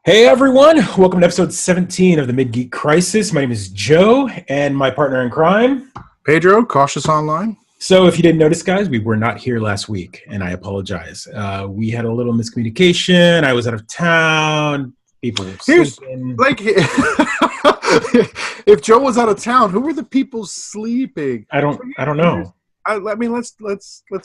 Hey everyone, welcome to episode 17 of the Mid-Geek Crisis. My name is Joe, and my partner in crime, Pedro, Cautious Online. So if you didn't notice, guys, we were not here last week, and I apologize. We had a little miscommunication. I was out of town. People were sleeping. If Joe was out of town, who were the people sleeping? I don't know. I mean, let's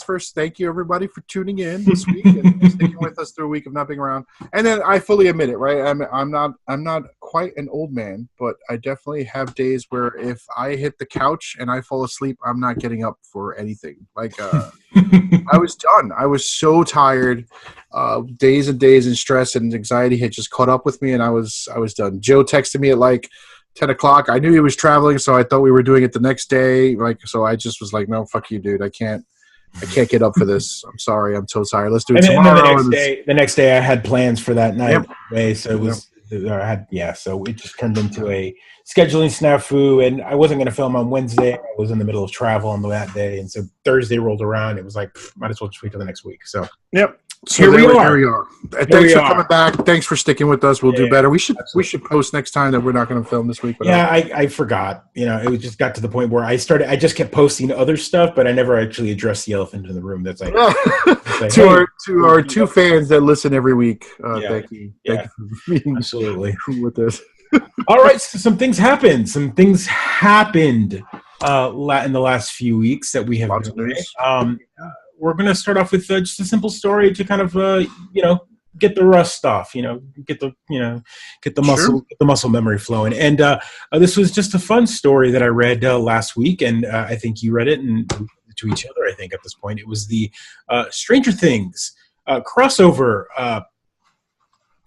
first thank you everybody for tuning in this week and sticking with us through a week of not being around. And then I fully admit it, right? I'm not quite an old man, but I definitely have days where if I hit the couch and I fall asleep, I'm not getting up for anything. I was done. I was so tired. Days and days and stress and anxiety had just caught up with me, and I was done. Joe texted me at 10 o'clock. I knew he was traveling, so I thought we were doing it the next day. So I just was like, no, fuck you, dude. I can't get up for this. I'm sorry. I'm so tired. Let's do it tomorrow. And the next day I had plans for that night. Yep. So it was, so it just turned into a scheduling snafu, and I wasn't going to film on Wednesday. I was in the middle of travel on that day. And so Thursday rolled around. It was like, might as well just wait till the next week. So, yep. So here we are. Thanks for coming back. Thanks for sticking with us. We'll do better. We should post next time that we're not going to film this week. I forgot. It just got to the point where I just kept posting other stuff, but I never actually addressed the elephant in the room. That's like, to our two fans that listen every week. Thank you. Thank you for being absolutely with this. All right, so some things happened. in the last few weeks that we have. Lots of news. We're going to start off with just a simple story to kind of, get the rust off, get the muscle memory flowing. And this was just a fun story that I read last week, and I think you read it and to each other, I think, at this point. It was the Stranger Things crossover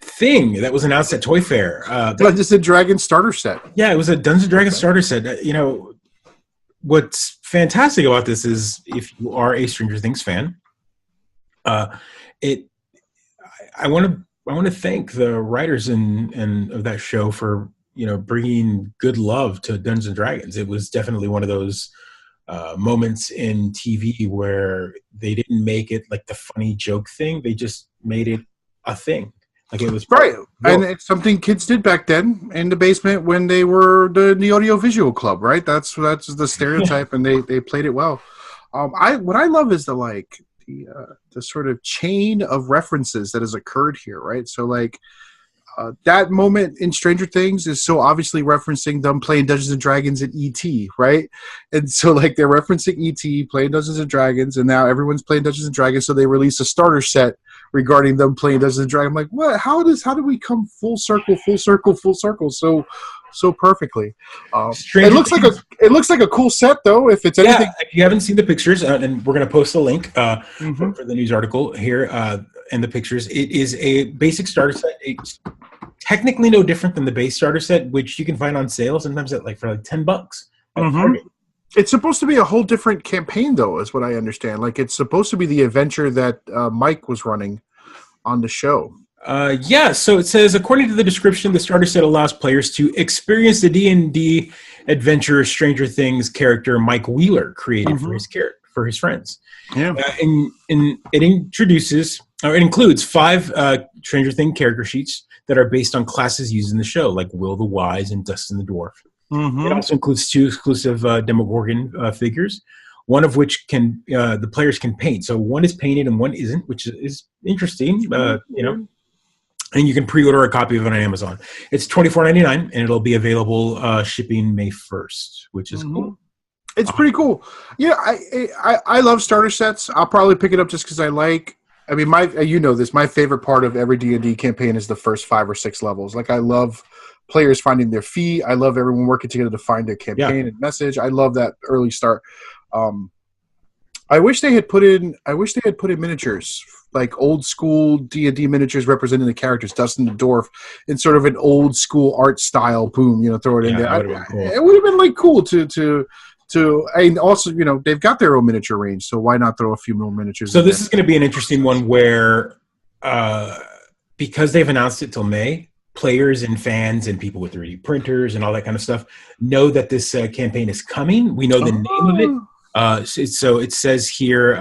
thing that was announced at Toy Fair. Dungeons and Dragons starter set. Yeah, it was a Dungeons and Dragons starter set. What's fantastic about this is if you are a Stranger Things fan, I want to thank the writers and of that show for bringing good love to Dungeons and Dragons. It was definitely one of those moments in TV where they didn't make it like the funny joke thing; they just made it a thing. Like it was right, and it's something kids did back then in the basement when they were the audiovisual club, right? That's the stereotype, and they played it well. What I love is the sort of chain of references that has occurred here, right? So that moment in Stranger Things is so obviously referencing them playing Dungeons and Dragons in E.T., right? And so they're referencing E.T. playing Dungeons and Dragons, and now everyone's playing Dungeons and Dragons, so they release a starter set regarding them playing Dungeons and Dragons. I'm like, what? How do we come full circle so perfectly? It looks like a cool set though. If it's anything, if you haven't seen the pictures, and we're going to post a link for the news article here and the pictures. It is a basic starter set. It's technically no different than the base starter set, which you can find on sale sometimes for $10. It's supposed to be a whole different campaign, though, is what I understand. It's supposed to be the adventure that Mike was running on the show. So it says, according to the description, the starter set allows players to experience the D&D adventure Stranger Things character Mike Wheeler created for his friends. Yeah, and it includes 5 Stranger Things character sheets that are based on classes used in the show, like Will the Wise and Dustin the Dwarf. It also includes 2 exclusive Demogorgon figures, one of which the players can paint. So one is painted and one isn't, which is interesting. And you can pre-order a copy of it on Amazon. It's $24.99, and it'll be available shipping May 1st, which is cool. It's pretty cool. Yeah, I love starter sets. I'll probably pick it up just because I like. I mean, my favorite part of every D&D campaign is the first 5 or 6 levels. I love players finding their feet. I love everyone working together to find their campaign and message. I love that early start. I wish they had put in miniatures, like old school D&D miniatures representing the characters, Dustin the Dwarf, in sort of an old school art style. Boom, throw it in there. Cool. It would have been cool to, and also, they've got their own miniature range, so why not throw a few more miniatures? So this is going to be an interesting one where, because they've announced it till May, players and fans and people with 3D printers and all that kind of stuff know that this campaign is coming. We know the name of it. So it says here,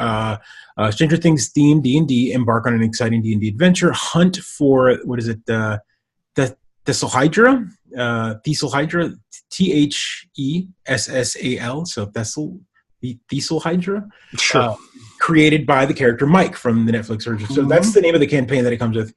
Stranger Things themed D&D, embark on an exciting D&D adventure, hunt for, the Thessalhydra, Thessalhydra, so Thessalhydra, Sure. created by the character Mike from the Netflix version. So that's the name of the campaign that it comes with.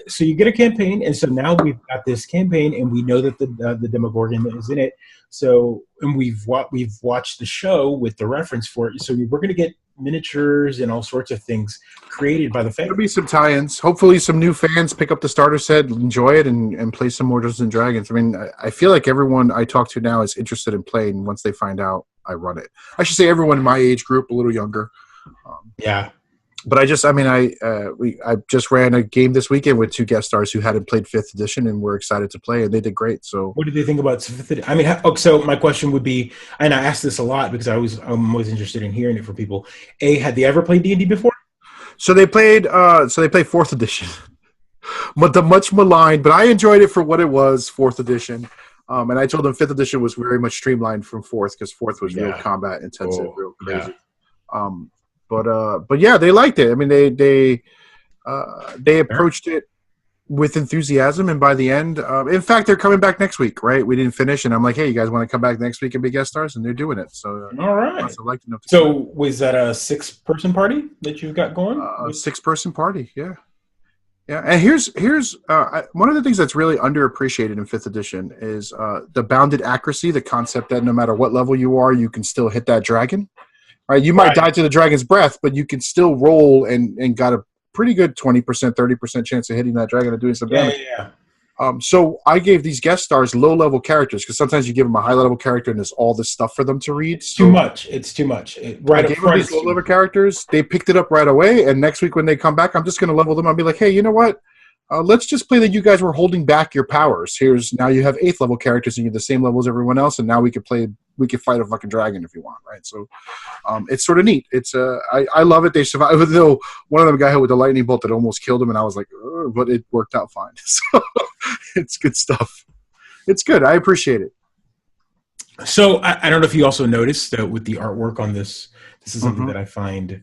So you get a campaign, and so now we've got this campaign, and we know that the Demogorgon is in it. So, and we've watched the show with the reference for it. So we're going to get miniatures and all sorts of things created by the fans. There'll be some tie-ins. Hopefully some new fans pick up the starter set, enjoy it, and play some more Dungeons and Dragons. I mean, I feel like everyone I talk to now is interested in playing once they find out I run it. I should say everyone in my age group, a little younger. Yeah. But I just ran a game this weekend with 2 guest stars who hadn't played 5th edition and were excited to play, and they did great. So, what did they think about 5th edition? I mean, so my question would be, and I asked this a lot because I'm always interested in hearing it from people. Had they ever played D&D before? So they played 4th edition, but the much maligned. But I enjoyed it for what it was, 4th edition. And I told them 5th edition was very much streamlined from 4th because 4th was real combat intensive, real crazy. Yeah. But yeah, they liked it. I mean, they approached it with enthusiasm, and by the end, in fact, they're coming back next week, right? We didn't finish, and I'm like, hey, you guys want to come back next week and be guest stars? And they're doing it. So all right. So was that a 6-person party that you've got going? A 6-person party, yeah. Yeah, and here's one of the things that's really underappreciated in 5th edition is the bounded accuracy, the concept that no matter what level you are, you can still hit that dragon. Right, you might die to the dragon's breath, but you can still roll and got a pretty good 20%, 30% chance of hitting that dragon and doing some damage. Yeah. So I gave these guest stars low-level characters because sometimes you give them a high-level character and there's all this stuff for them to read. It's too much. I gave them these low-level characters. They picked it up right away, and next week when they come back, I'm just going to level them. I'll be like, hey, you know what? Let's just play that you guys were holding back your powers. Now you have 8th level characters and you're the same level as everyone else, and now we could fight a fucking dragon if you want, right? So it's sort of neat. It's I love it. They survived, though one of them got hit with a lightning bolt that almost killed him, and I was like, but it worked out fine. So it's good stuff. It's good. I appreciate it. So I don't know if you also noticed that with the artwork on this is something that I find,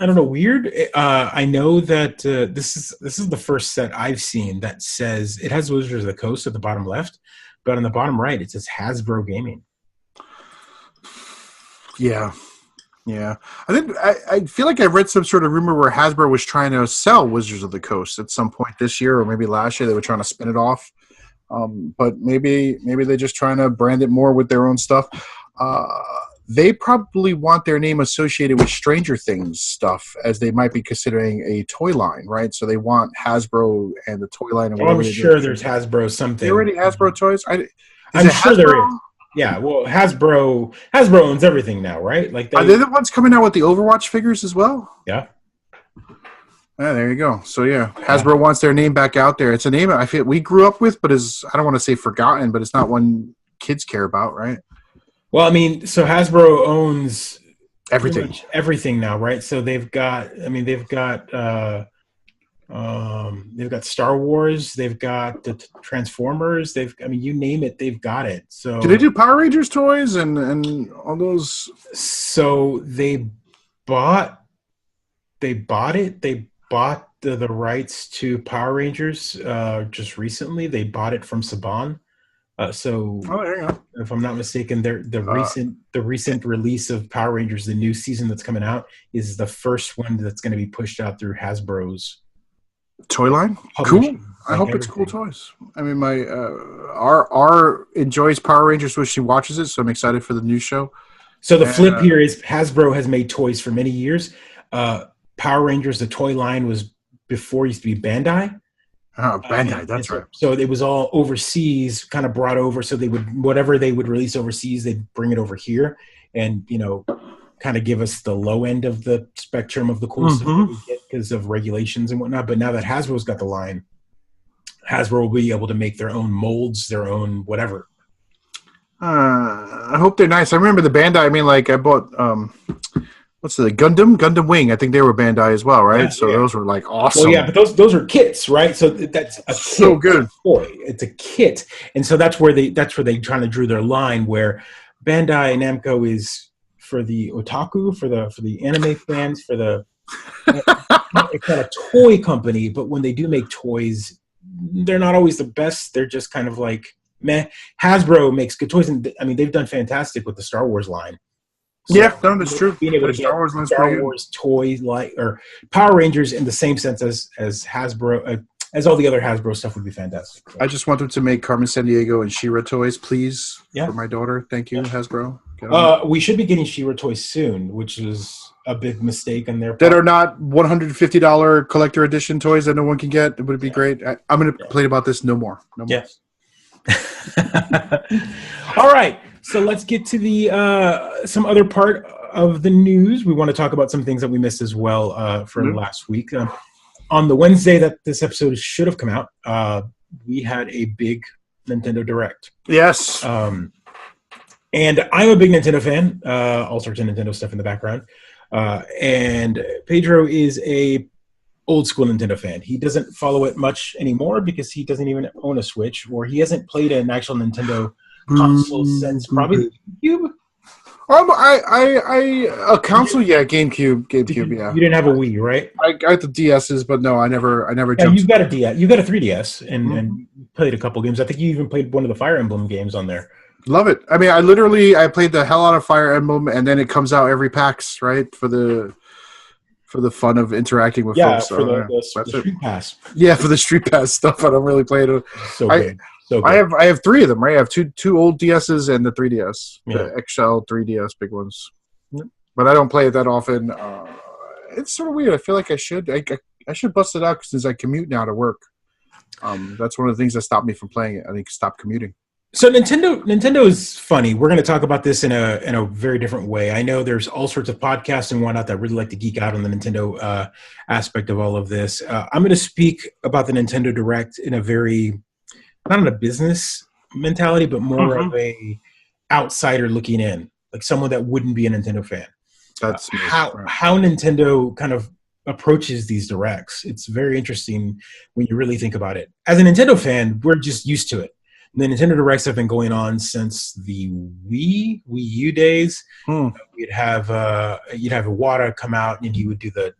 I don't know, weird. I know that this is the first set I've seen that says it has Wizards of the Coast at the bottom left, but on the bottom right it says Hasbro Gaming. Yeah. I feel like I read some sort of rumor where Hasbro was trying to sell Wizards of the Coast at some point this year or maybe last year. They were trying to spin it off, but maybe they're just trying to brand it more with their own stuff. They probably want their name associated with Stranger Things stuff, as they might be considering a toy line, right? So they want Hasbro and the toy line. I'm sure there's Hasbro something. They already Hasbro toys? I'm sure there is. Yeah, well, Hasbro owns everything now, right? Like are they the ones coming out with the Overwatch figures as well? Yeah. Yeah, there you go. So yeah, Hasbro wants their name back out there. It's a name I feel we grew up with, but is I don't want to say forgotten, but it's not one kids care about, right? Well, I mean, so Hasbro owns everything now, right? So they've got Star Wars, they've got the Transformers, you name it, they've got it. So do they do Power Rangers toys and all those? So they bought it. They bought the rights to Power Rangers just recently. They bought it from Saban. There you go. If I'm not mistaken, the recent release of Power Rangers, the new season that's coming out, is the first one that's going to be pushed out through Hasbro's toy line. Cool. I hope it's cool toys. I mean, my our enjoys Power Rangers when she watches it, so I'm excited for the new show. So the flip here is Hasbro has made toys for many years. Power Rangers, the toy line, was before used to be Bandai. Bandai, that's right. So it was all overseas, kind of brought over. So whatever they would release overseas, they'd bring it over here, and kind of give us the low end of the spectrum of the cool stuff that we get because of regulations and whatnot. But now that Hasbro's got the line, Hasbro will be able to make their own molds, their own whatever. I hope they're nice. I remember the Bandai. I mean, like I bought what's the Gundam Wing? I think they were Bandai as well, right? So those were like awesome. Well, yeah, but those are kits, right? So that's so good. Boy, it's a kit, and so that's where they trying to draw their line. Where Bandai Namco is for the otaku, for the anime fans, for the it's not a toy company, but when they do make toys, they're not always the best. They're just kind of like meh. Hasbro makes good toys, and I mean they've done fantastic with the Star Wars line. So Yeah, no, that's true. Being able to get Star Wars toys or Power Rangers in the same sense as Hasbro, as all the other Hasbro stuff would be fantastic. So. I just want them to make Carmen Sandiego and She-Ra toys, please, for my daughter. Thank you, Hasbro. We should be getting She-Ra toys soon, which is a big mistake on their part. That are not $150 collector edition toys that no one can get. It would be great. I'm going to complain about this no more. No more. Yes. All right. So let's get to the some other part of the news. We want to talk about some things that we missed as well from last week. On the Wednesday that this episode should have come out, we had a big Nintendo Direct. Yes. And I'm a big Nintendo fan. All sorts of Nintendo stuff in the background. And Pedro is a old school Nintendo fan. He doesn't follow it much anymore because he doesn't even own a Switch, or he hasn't played an actual Nintendo console since probably GameCube. A console, GameCube, yeah. You didn't have a Wii, right? I got the DSs, but no, I never jumped. You've got a DS. You got a 3DS, and played a couple games. I think you even played one of the Fire Emblem games on there. Love it. I mean, I played the hell out of Fire Emblem, and then it comes out every PAX, right, for the fun of interacting with folks. For the Street Pass. Yeah, for the Street Pass stuff. I don't really play it. So good. So good. I have three of them, right? I have two old DSs and the 3DS, the XL 3DS, big ones. But I don't play it that often. It's sort of weird. I feel like I should. I should bust it out since I commute now to work. That's one of the things that stopped me from playing it. I think stop commuting. So Nintendo is funny. We're going to talk about this in a very different way. I know there's all sorts of podcasts and whatnot that really like to geek out on the Nintendo aspect of all of this. I'm going to speak about the Nintendo Direct in a very, not in a business mentality, but more of a outsider looking in, like someone that wouldn't be a Nintendo fan. That's how Nintendo kind of approaches these directs. It's very interesting when you really think about it. As a Nintendo fan, we're just used to it. The Nintendo Directs have been going on since the Wii U days. You'd have Iwata come out and he would do the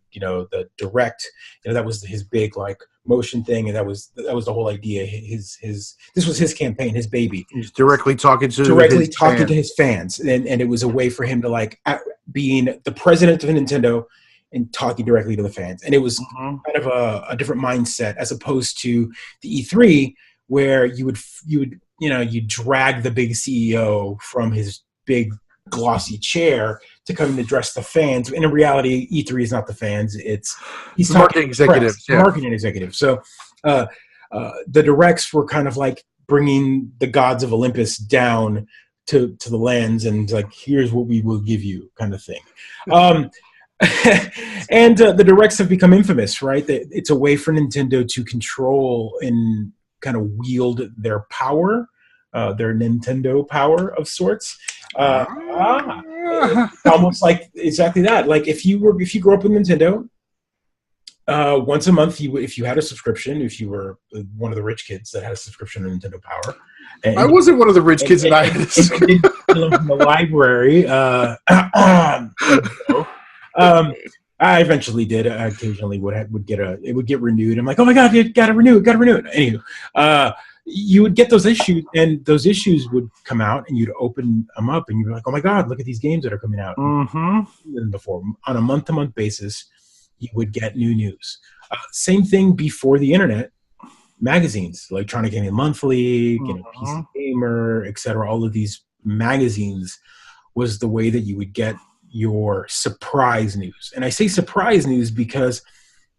direct. That was his big like motion thing, and that was the whole idea. This was his campaign, his baby. He's directly talking to his fans, and it was a way for him to like being the president of Nintendo and talking directly to the fans. And it was kind of a different mindset as opposed to the E3. Where you drag the big CEO from his big glossy chair to come and address the fans. And in reality, E3 is not the fans; he's marketing executive, marketing executive. So the directs were kind of like bringing the gods of Olympus down to the lands and like, here's what we will give you, kind of thing. And the directs have become infamous, right? It's a way for Nintendo to control and kind of wield their power, their Nintendo power of sorts. Almost like exactly that. Like if you grew up with Nintendo, once a month, if you had a subscription, if you were one of the rich kids that had a subscrition to Nintendo Power. I wasn't one of the rich kids that I had from the library. I eventually did. I occasionally would get it would get renewed. I'm like, oh my god, you got to renew it. Anywho, you would get those issues, and those issues would come out, and you'd open them up, and you'd be like, oh my god, look at these games that are coming out. And before, on a month-to-month basis, you would get new news. Same thing before the internet. Magazines, Electronic Gaming Monthly, PC Gamer, etc. All of these magazines was the way that you would get your surprise news. And I say surprise news because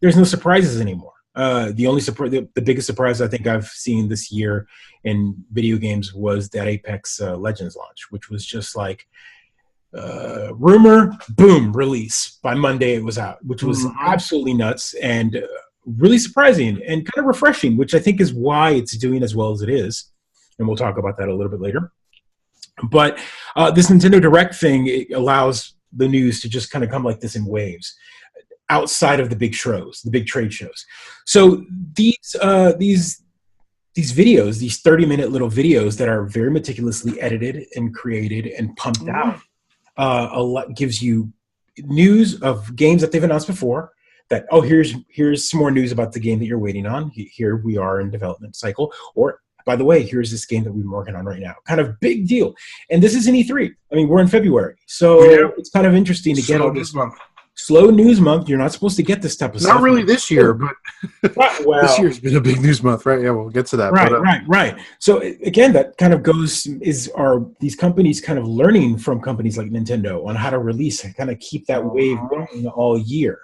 there's no surprises anymore. The biggest surprise I think I've seen this year in video games was that Apex Legends launch, which was just like rumor, boom, release. By Monday it was out, which was absolutely nuts and really surprising and kind of refreshing, which I think is why it's doing as well as it is. And we'll talk about that a little bit later. But this Nintendo Direct thing, it allows the news to just kind of come like this in waves outside of the big shows, the big trade shows. So these videos, these 30-minute little videos that are very meticulously edited and created and pumped out, gives you news of games that they've announced before. that, oh, here's some more news about the game that you're waiting on. Here we are in development cycle. Or, by the way, here's this game that we've been working on right now. Kind of big deal. And this is an E3. I mean, we're in February. So it's kind of interesting to get all this month. Slow news month. You're not supposed to get this type of stuff. Not really this year, but this year's been a big news month, right? Yeah, we'll get to that. Right. So again, that kind of are these companies kind of learning from companies like Nintendo on how to release and kind of keep that wave going all year.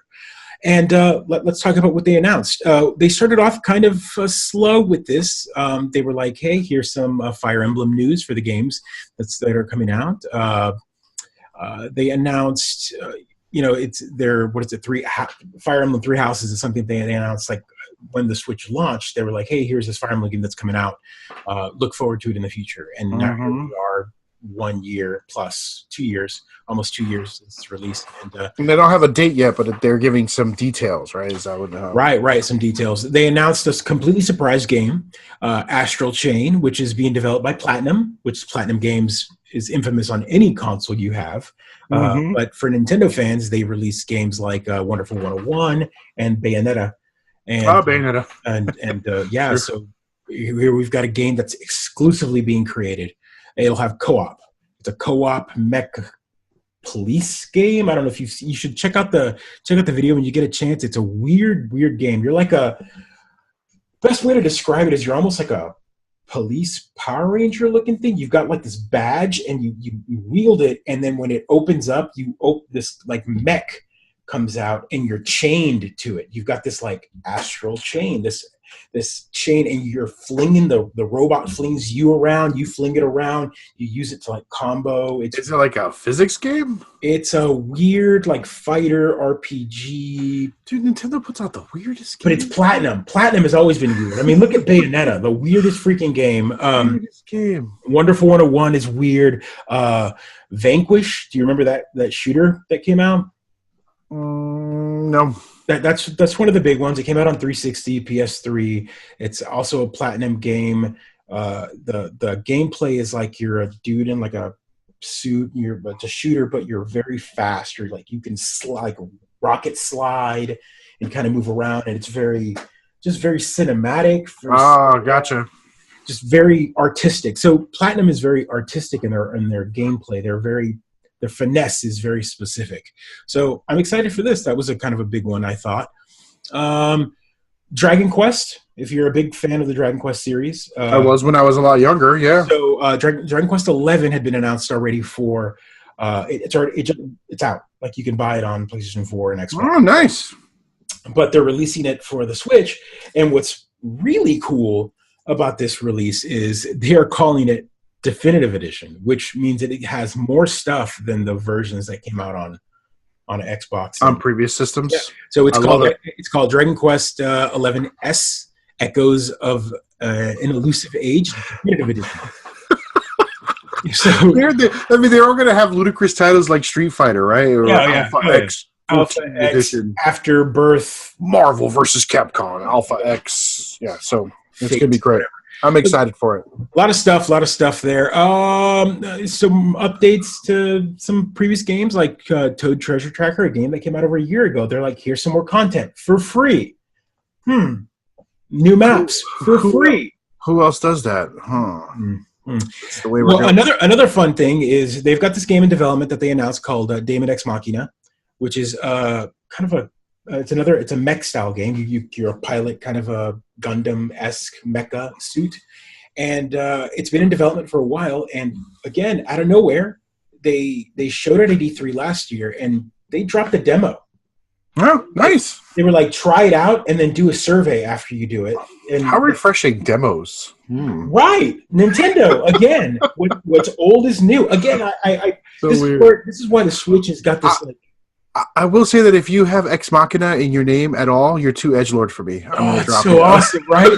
And let's talk about what they announced. They started off kind of slow with this. They were like, hey, here's some Fire Emblem news for the games that are coming out. They announced... it's their, Fire Emblem Three Houses is something they announced like when the Switch launched. They were like, hey, here's this Fire Emblem game that's coming out. Look forward to it in the future. And now here we are 1 year plus 2 years, almost 2 years since it's released. And they don't have a date yet, but they're giving some details, right? Is that what? Right, some details. They announced this completely surprise game, Astral Chain, which is being developed by Platinum, which Platinum Games is infamous on any console you have. But for Nintendo fans, they released games like Wonderful 101 and Bayonetta. Bayonetta. Sure. So here we've got a game that's exclusively being created. It'll have co-op. It's a co-op mech police game. I don't know if you should check out the video when you get a chance. It's a weird game. You're like best way to describe it is you're almost like a police Power Ranger looking thing. You've got like this badge and you wield it, and then when it opens up, this like mech comes out and you're chained to it. You've got this like astral chain, this chain, and you're flinging the robot flings you around, you fling it around, you use it to like combo. Is it like a physics game? It's a weird like fighter RPG. Dude, Nintendo puts out the weirdest game. But it's Platinum. Platinum has always been weird. I mean, look at Bayonetta, the weirdest freaking game. Weirdest game. Wonderful 101 is weird. Vanquish, do you remember that shooter that came out? No. That's one of the big ones. It came out on 360, PS3. It's also a Platinum game. The gameplay is like you're a dude in like a suit. It's a shooter, but you're very fast. You're like you can like rocket slide and kind of move around, and it's very cinematic. Gotcha. Just very artistic. So Platinum is very artistic in their gameplay. Their finesse is very specific. So I'm excited for this. That was a kind of a big one, I thought. Dragon Quest, if you're a big fan of the Dragon Quest series. I was when I was a lot younger, yeah. So Dragon Quest 11 had been announced already for, it's out. Like you can buy it on PlayStation 4 and Xbox. Oh, nice. But they're releasing it for the Switch. And what's really cool about this release is they're calling it Definitive Edition, which means that it has more stuff than the versions that came out on Xbox on previous systems. Yeah. So it's called Dragon Quest 11S Echoes of an Elusive Age Definitive Edition. So they're all going to have ludicrous titles like Street Fighter, right? Or Alpha X. Alpha X Edition. Afterbirth, Marvel versus Capcom, Alpha X. Yeah, so it's going to be great. I'm excited for it. A lot of stuff there. Some updates to some previous games like Toad Treasure Tracker, a game that came out over a year ago. They're like, here's some more content for free. New maps for free. Who else does that? That's the way we're going. Another fun thing is they've got this game in development that they announced called Daemon Ex Machina, which is kind of it's a mech style game. You're a pilot, kind of a Gundam-esque mecha suit, and it's been in development for a while. And again, out of nowhere, they showed it at E3 last year, and they dropped a demo. Oh, nice! They were like, try it out, and then do a survey after you do it. And how refreshing demos! Right, Nintendo again. What's old is new. Again, this is why the Switch has got this. I will say that if you have Ex Machina in your name at all, you're too edgelord for me. It's so awesome, right?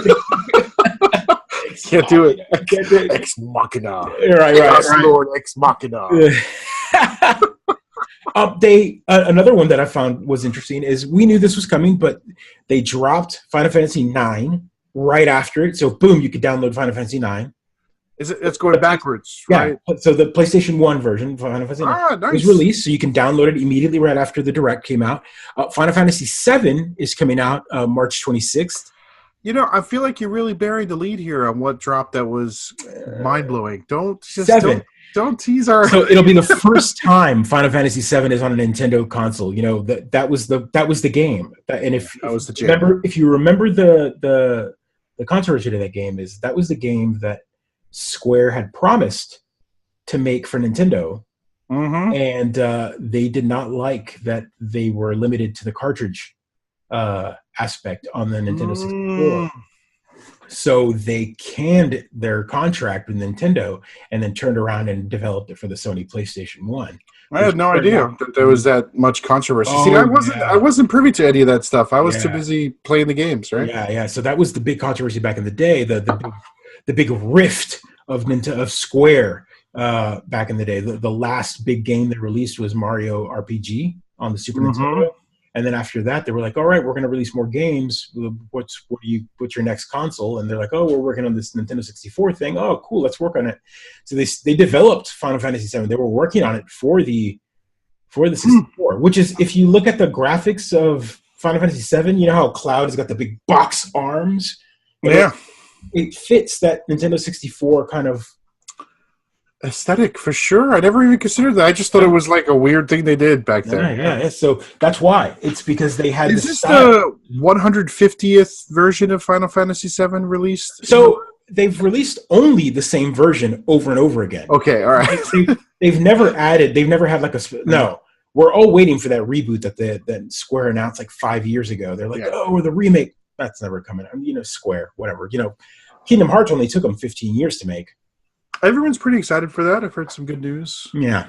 Can't do it. Ex Machina. Right. Lord Ex Machina. Another one that I found was interesting is we knew this was coming, but they dropped Final Fantasy IX right after it. So boom, you could download Final Fantasy IX. It's going backwards, right? Yeah. So the PlayStation 1 version, Final Fantasy nice. was released, so you can download it immediately right after the Direct came out. Final Fantasy 7 is coming out March 26th. You know, I feel like you're really burying the lead here on what dropped that was mind-blowing. Don't tease our... So it'll be the first time Final Fantasy 7 is on a Nintendo console. You know, that was the game. And if you remember the controversy to that game is that was the game that Square had promised to make for Nintendo, and they did not like that they were limited to the cartridge aspect on the Nintendo 64. So they canned their contract with Nintendo and then turned around and developed it for the Sony PlayStation 1. I had no idea that there was that much controversy. See, I wasn't privy to any of that stuff. I was too busy playing the games, right? Yeah. So that was the big controversy back in the day. The big rift of Square back in the day. The last big game they released was Mario RPG on the Super Nintendo. And then after that, they were like, all right, we're going to release more games. What's your next console? And they're like, oh, we're working on this Nintendo 64 thing. Oh, cool, let's work on it. So they developed Final Fantasy 7. They were working on it for the 64, which is, if you look at the graphics of Final Fantasy 7, you know how Cloud has got the big box arms? Yeah. It fits that Nintendo 64 kind of aesthetic for sure. I never even considered that. I just thought it was like a weird thing they did back then. Yeah. So that's why. It's because they had. Is this the 150th version of Final Fantasy VII released? So they've released only the same version over and over again. Okay, all right. They've never added. They've never had like a no. We're all waiting for that reboot that Square announced like 5 years ago. They're like, oh, the remake. That's never coming. Square, whatever. Kingdom Hearts only took them 15 years to make. Everyone's pretty excited for that. I've heard some good news. Yeah.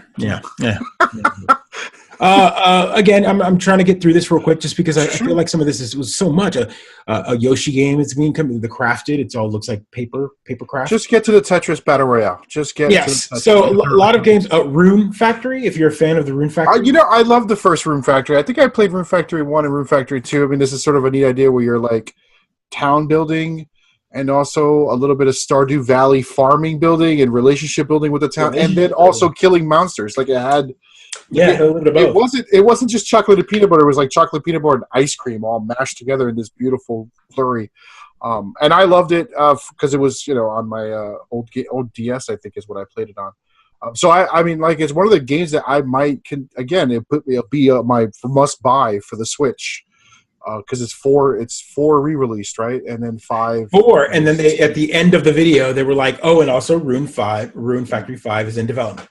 Again, I'm trying to get through this real quick just because I feel like some of this was so much. A Yoshi game is being coming. The Crafted, it all looks like paper craft. Just get to the Tetris Battle Royale. So a lot of games. Rune Factory, if you're a fan of the Rune Factory. I love the first Rune Factory. I think I played Rune Factory 1 and Rune Factory 2. I mean, this is sort of a neat idea where you're like town building and also a little bit of Stardew Valley farming building and relationship building with the town, and then also killing monsters. Like it had... Yeah, a little bit of both. It wasn't just chocolate and peanut butter. It was like chocolate, peanut butter, and ice cream all mashed together in this beautiful flurry. And I loved it because it was, on my old DS, I think is what I played it on. So I mean, like, it's one of the games that I it'll be my must buy for the Switch. Because it's four re-released, right? And then 5. 4, and then they at the end of the video they were like, oh, and also Rune Factory 5 is in development,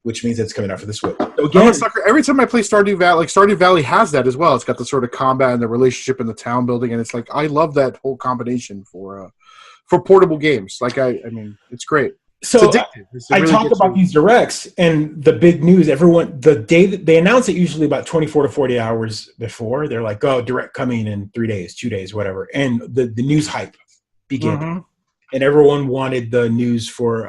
which means it's coming out for the Switch. So again, every time I play Stardew Valley, Stardew Valley has that as well. It's got the sort of combat and the relationship and the town building, and it's like I love that whole combination for portable games. Like I mean, it's great. So I talk about these directs and the big news. The day that they announce it, usually about 24 to 40 hours before, they're like, "Oh, direct coming in 3 days, 2 days, whatever." And the news hype began, and everyone wanted the news for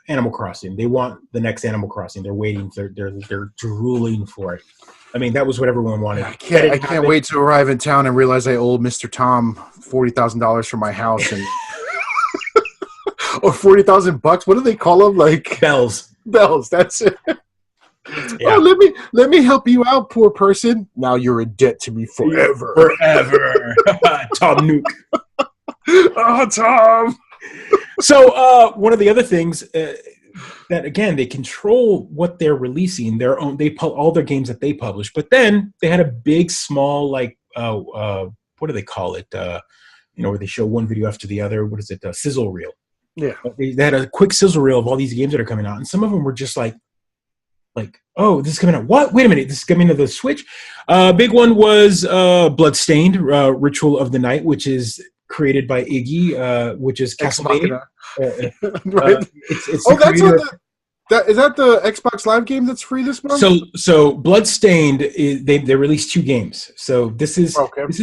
Animal Crossing. They want the next Animal Crossing. They're waiting. They're drooling for it. I mean, that was what everyone wanted. I can't wait to arrive in town and realize I owe Mr. Tom $40,000 for my house and. Or $40,000. What do they call them? Like bells. That's it. Yeah. Oh, let me help you out, poor person. Now you're in debt to me forever. Tom Nook. Oh, Tom. So one of the other things that again they control what they're releasing. Their own. All their games that they publish, but then they had a big, small like what do they call it? Where they show one video after the other. What is it? Sizzle reel. Yeah, they had a quick sizzle reel of all these games that are coming out, and some of them were just like, oh, this is coming out. What? Wait a minute, this is coming to the Switch. Big one was Bloodstained, Ritual of the Night, which is created by Iggy, which is Castlevania. Right. Is that the Xbox Live game that's free this month? So Bloodstained they released 2 games. So this is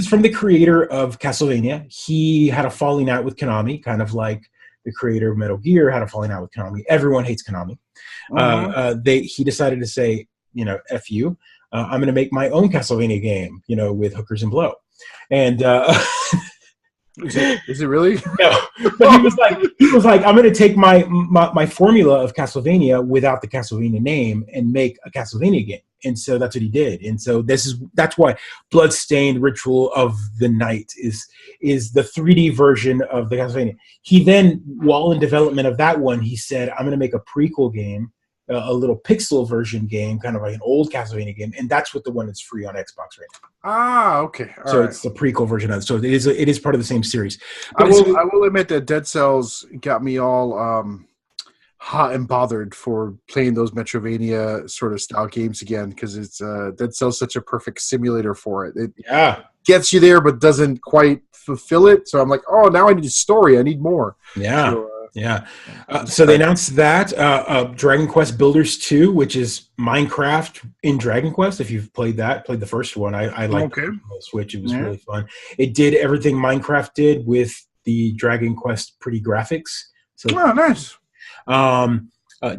from the creator of Castlevania. He had a falling out with Konami, kind of like the creator of Metal Gear had a falling out with Konami. Everyone hates Konami. He decided to say, F you. I'm going to make my own Castlevania game, with hookers and blow. And Is it really? No, but he was like, I'm going to take my formula of Castlevania without the Castlevania name and make a Castlevania game. And so that's what he did. And so that's why Bloodstained Ritual of the Night is the 3D version of the Castlevania. He then, while in development of that one, he said, I'm going to make a prequel game, a little pixel version game, kind of like an old Castlevania game, and that's what the one that's free on Xbox right now. Ah, okay. So it's the prequel version of it. So it is part of the same series. But I will admit that Dead Cells got me all hot and bothered for playing those Metrovania sort of style games again, because it's Dead Cells such a perfect simulator for it. It gets you there, but doesn't quite fulfill it. So I'm like, oh, now I need a story. I need more. Yeah. So they announced that Dragon Quest Builders 2, which is Minecraft in Dragon Quest. If you've played the first one, I liked it on the Switch. It was really fun. It did everything Minecraft did with the Dragon Quest pretty graphics. So nice.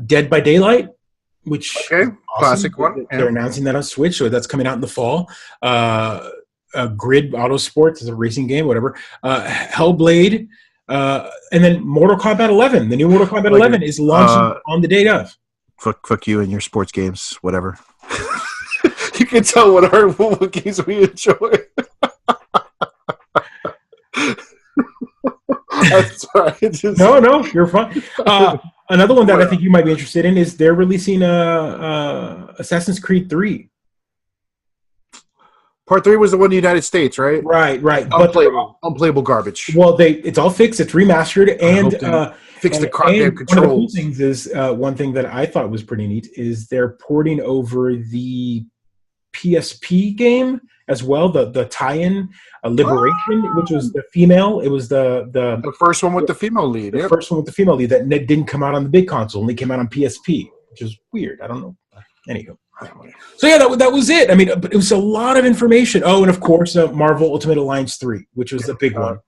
Dead by Daylight, which awesome. Classic one. They're announcing that on Switch, so that's coming out in the fall. Grid Autosports is a racing game, whatever. Hellblade. And then Mortal Kombat 11. The new Mortal Kombat 11 is launching on the date of. Fuck you and your sports games, whatever. You can tell what games we enjoy. Sorry, No, you're fine. Another one that I think you might be interested in is they're releasing Assassin's Creed 3. Part 3 was the one in the United States, right? Right. Unplayable garbage. Well, it's all fixed. It's remastered, and fix the goddamn controls. One of the cool things is one thing that I thought was pretty neat is they're porting over the PSP game as well, the tie-in Liberation, which was the female. It was the first one with the female lead. The first one with the female lead that didn't come out on the big console, only came out on PSP, which is weird. I don't know. Anywho. So yeah, that was it. I mean, but it was a lot of information. Oh, and of course, Marvel Ultimate Alliance 3, which was the big one.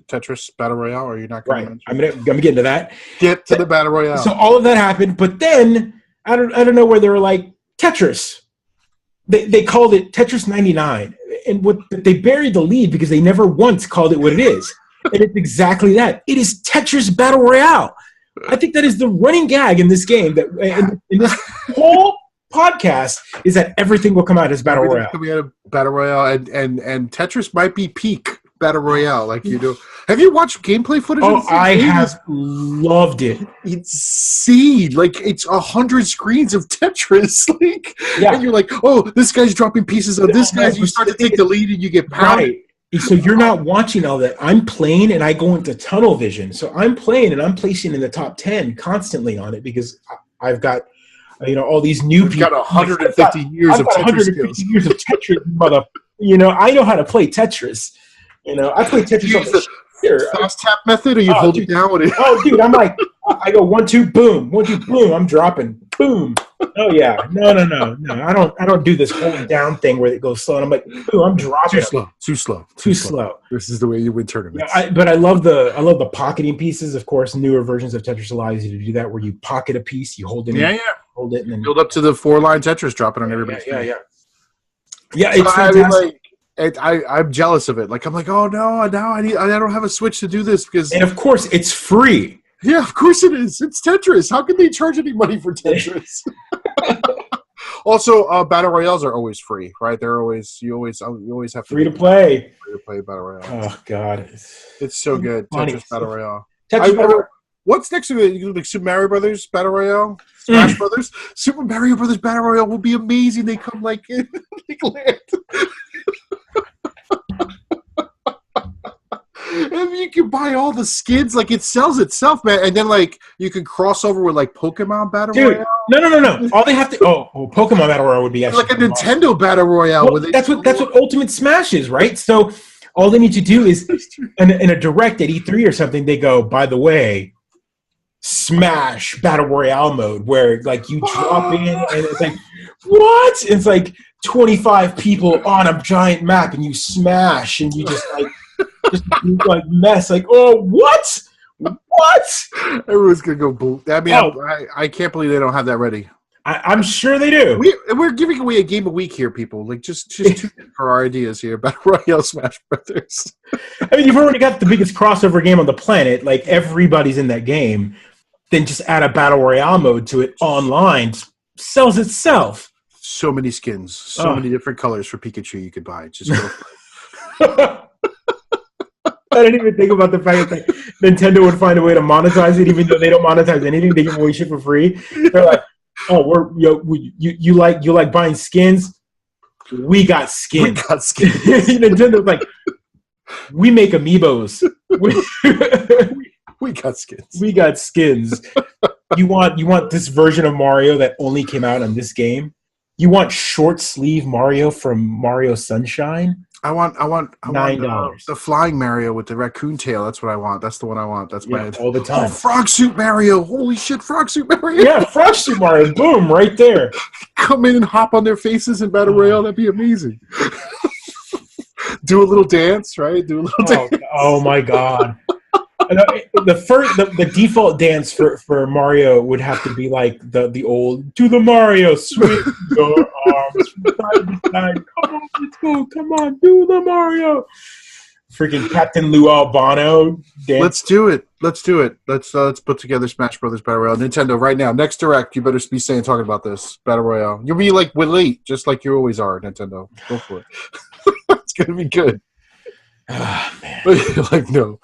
Tetris Battle Royale, or you're not going to mention? I'm gonna get into that. Get to the Battle Royale. So all of that happened, but then I don't know where they were like Tetris. They called it Tetris 99, and they buried the lead because they never once called it what it is, and it's exactly that. It is Tetris Battle Royale. I think that is the running gag in this game that in this whole podcast is that everything will come out as Battle Royale. We had a Battle Royale, and Tetris might be peak Battle Royale, like you do. Have you watched gameplay footage? Oh, I have loved it. It's insane. Like, it's 100 screens of Tetris. Like, and you're like, oh, this guy's dropping pieces of this guy. You start to take the lead, and you get pounded. Right. So you're not watching all that. I'm playing, and I go into tunnel vision. So I'm playing, and I'm placing in the top 10 constantly on it because I've got all these new people. Got 150 years of Tetris skills. Years of Tetris, mother. I know how to play Tetris. I play Tetris on the fast tap method, or you hold it down with it? Oh, dude, I'm like, I go 1, 2, boom, 1, 2, boom. I'm dropping, boom. Oh yeah, no. I don't do this holding down thing where it goes slow. And I'm like, boom, I'm dropping. Too slow. This is the way you win tournaments. But I love the pocketing pieces. Of course, newer versions of Tetris allows you to do that, where you pocket a piece, you hold it. Hold it, and then build up to the 4-line Tetris, dropping on everybody. Yeah. It's fantastic. I'm jealous of it. Like, I'm like, oh no, now I don't have a Switch to do this because. And of course, it's free. Yeah, of course it is. It's Tetris. How can they charge any money for Tetris? Also, battle royales are always free, right? You always have free to play. Free to play battle royale. Oh God, it's so good. Funny. Tetris battle royale. What's next to it? Like Super Mario Brothers Battle Royale, Smash Brothers, Super Mario Brothers Battle Royale will be amazing. They come like in land. And you can buy all the skins, like it sells itself, man. And then like you can cross over with like Pokemon Battle Royale. No. All they have to Pokemon Battle Royale would be like a Nintendo Battle Royale. Well, that's what Ultimate Smash is, right? So all they need to do is in a direct at E3 or something, they go, by the way, Smash Battle Royale mode, where like you drop in and it's like, what? It's like 25 people on a giant map and you smash and you just like mess, like, oh, what? Everyone's gonna go boot. I mean, I can't believe they don't have that ready. I'm sure they do. We're giving away a game a week here, people. Like, just tune in for our ideas here about Royale Smash Brothers. I mean, you've already got the biggest crossover game on the planet. Like, everybody's in that game. Then just add a battle royale mode to it online. Sells itself. So many skins, so many different colors for Pikachu you could buy. Just go for it. I didn't even think about the fact that Nintendo would find a way to monetize it, even though they don't monetize anything. They give away shit for free. They're like, "Oh, you like buying skins? We got skins. We got skins." Nintendo's like, we make amiibos. We got skins. We got skins. You want this version of Mario that only came out on this game? You want short sleeve Mario from Mario Sunshine? I want $9. The flying Mario with the raccoon tail. That's what I want. That's the one I want. That's my all the time. Oh, Frog Suit Mario! Holy shit, Frog Suit Mario! Yeah, Frog Suit Mario. Boom, right there. Come in and hop on their faces in Battle Royale. That'd be amazing. Do a little dance, right? Do a little dance. Oh my god. The default dance for Mario would have to be like the old "To the Mario, swing your arms from side to side. Come on, let's go. Come on, do the Mario." Freaking Captain Lou Albano dance. Let's do it. Let's put together Smash Brothers Battle Royale. Nintendo, right now, next Direct, you better be talking about this Battle Royale. You'll be like late, just like you always are, Nintendo. Go for it. It's gonna be good. Man. Like, no.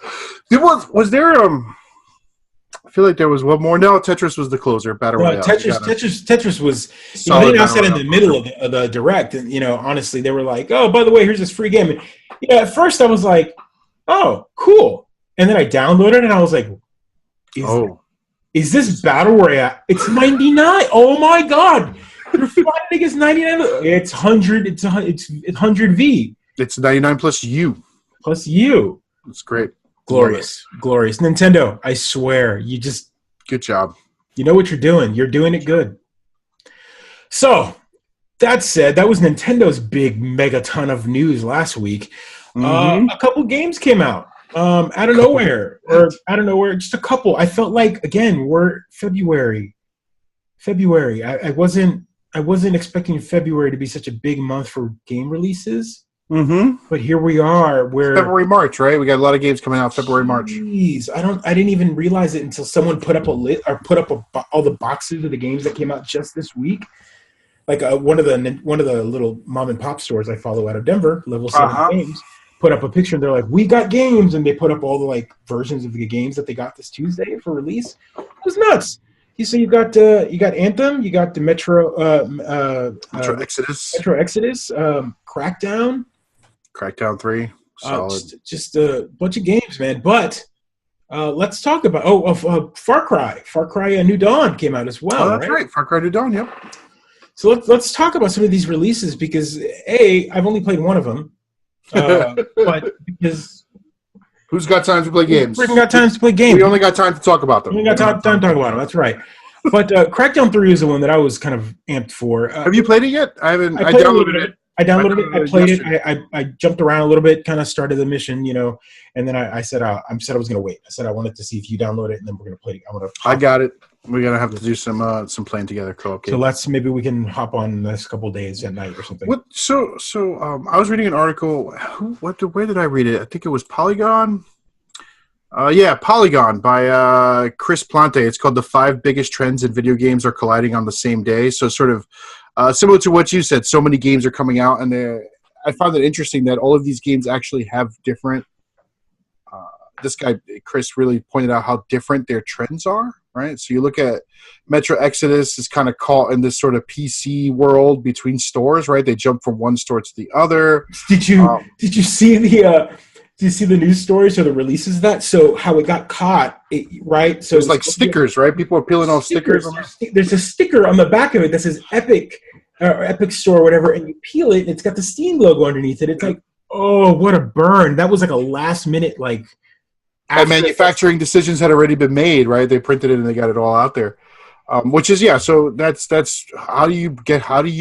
Was there I feel like there was one more. No, Tetris was the closer. Battle Royale. Tetris was. They announced that in the middle of the Direct, and honestly, they were like, "Oh, by the way, here's this free game." And, at first, I was like, "Oh, cool," and then I downloaded it, and I was like, "Is this Battle Royale? It's $99. Oh my god, you're finding it's $99. It's 100. It's 100 V. It's 99 plus you. Plus you. It's great. Glorious. Nintendo, I swear, you just... Good job. You know what you're doing. You're doing it good. So, that said, that was Nintendo's big megaton of news last week. A couple games came out out of nowhere. Just a couple. I felt like, again, we're February. I wasn't expecting February to be such a big month for game releases. But here we are. February, March, right? We got a lot of games coming out February, March. Jeez, I didn't even realize it until someone put up all the boxes of the games that came out just this week. Like one of the little mom and pop stores I follow out of Denver, Level 7 Games, put up a picture and they're like, "We got games," and they put up all the versions of the games that they got this Tuesday for release. It was nuts. So you got Anthem, you got the Metro Exodus, Crackdown 3, solid. Just a bunch of games, man. But let's talk about Far Cry New Dawn came out as well. Oh, that's right. Far Cry New Dawn, yep. So let's talk about some of these releases because I've only played one of them, but because who's got time to play games? Freaking got time to play games. We only got time to talk about them. We only got time to talk about them. That's right. But Crackdown 3 is the one that I was kind of amped for. Have you played it yet? I haven't. I downloaded it. I played it. I jumped around a little bit, kind of started the mission, and then I said I was going to wait. I said I wanted to see if you download it, and then we're going to play it. I got it. We're going to have to do some playing together co-op game. So maybe we can hop on the next couple of days at night or something. So I was reading an article. Where did I read it? I think it was Polygon. Polygon by Chris Plante. It's called "The 5 Biggest Trends in Video Games Are Colliding on the Same Day." So sort of similar to what you said, so many games are coming out, and I found it interesting that all of these games actually have different. This guy Chris really pointed out how different their trends are. Right, so you look at Metro Exodus is kind of caught in this sort of PC world between stores. Right, they jump from one store to the other. Did you see the? Do you see the news stories or the releases of that? So how it got caught, right? So it's like stickers, right? People are peeling off stickers. There's a sticker on the back of it that says Epic or Epic Store or whatever, and you peel it, and it's got the Steam logo underneath it. It's like, oh, what a burn! That was like a last minute And manufacturing decisions had already been made, right? They printed it and they got it all out there, which is So that's how do you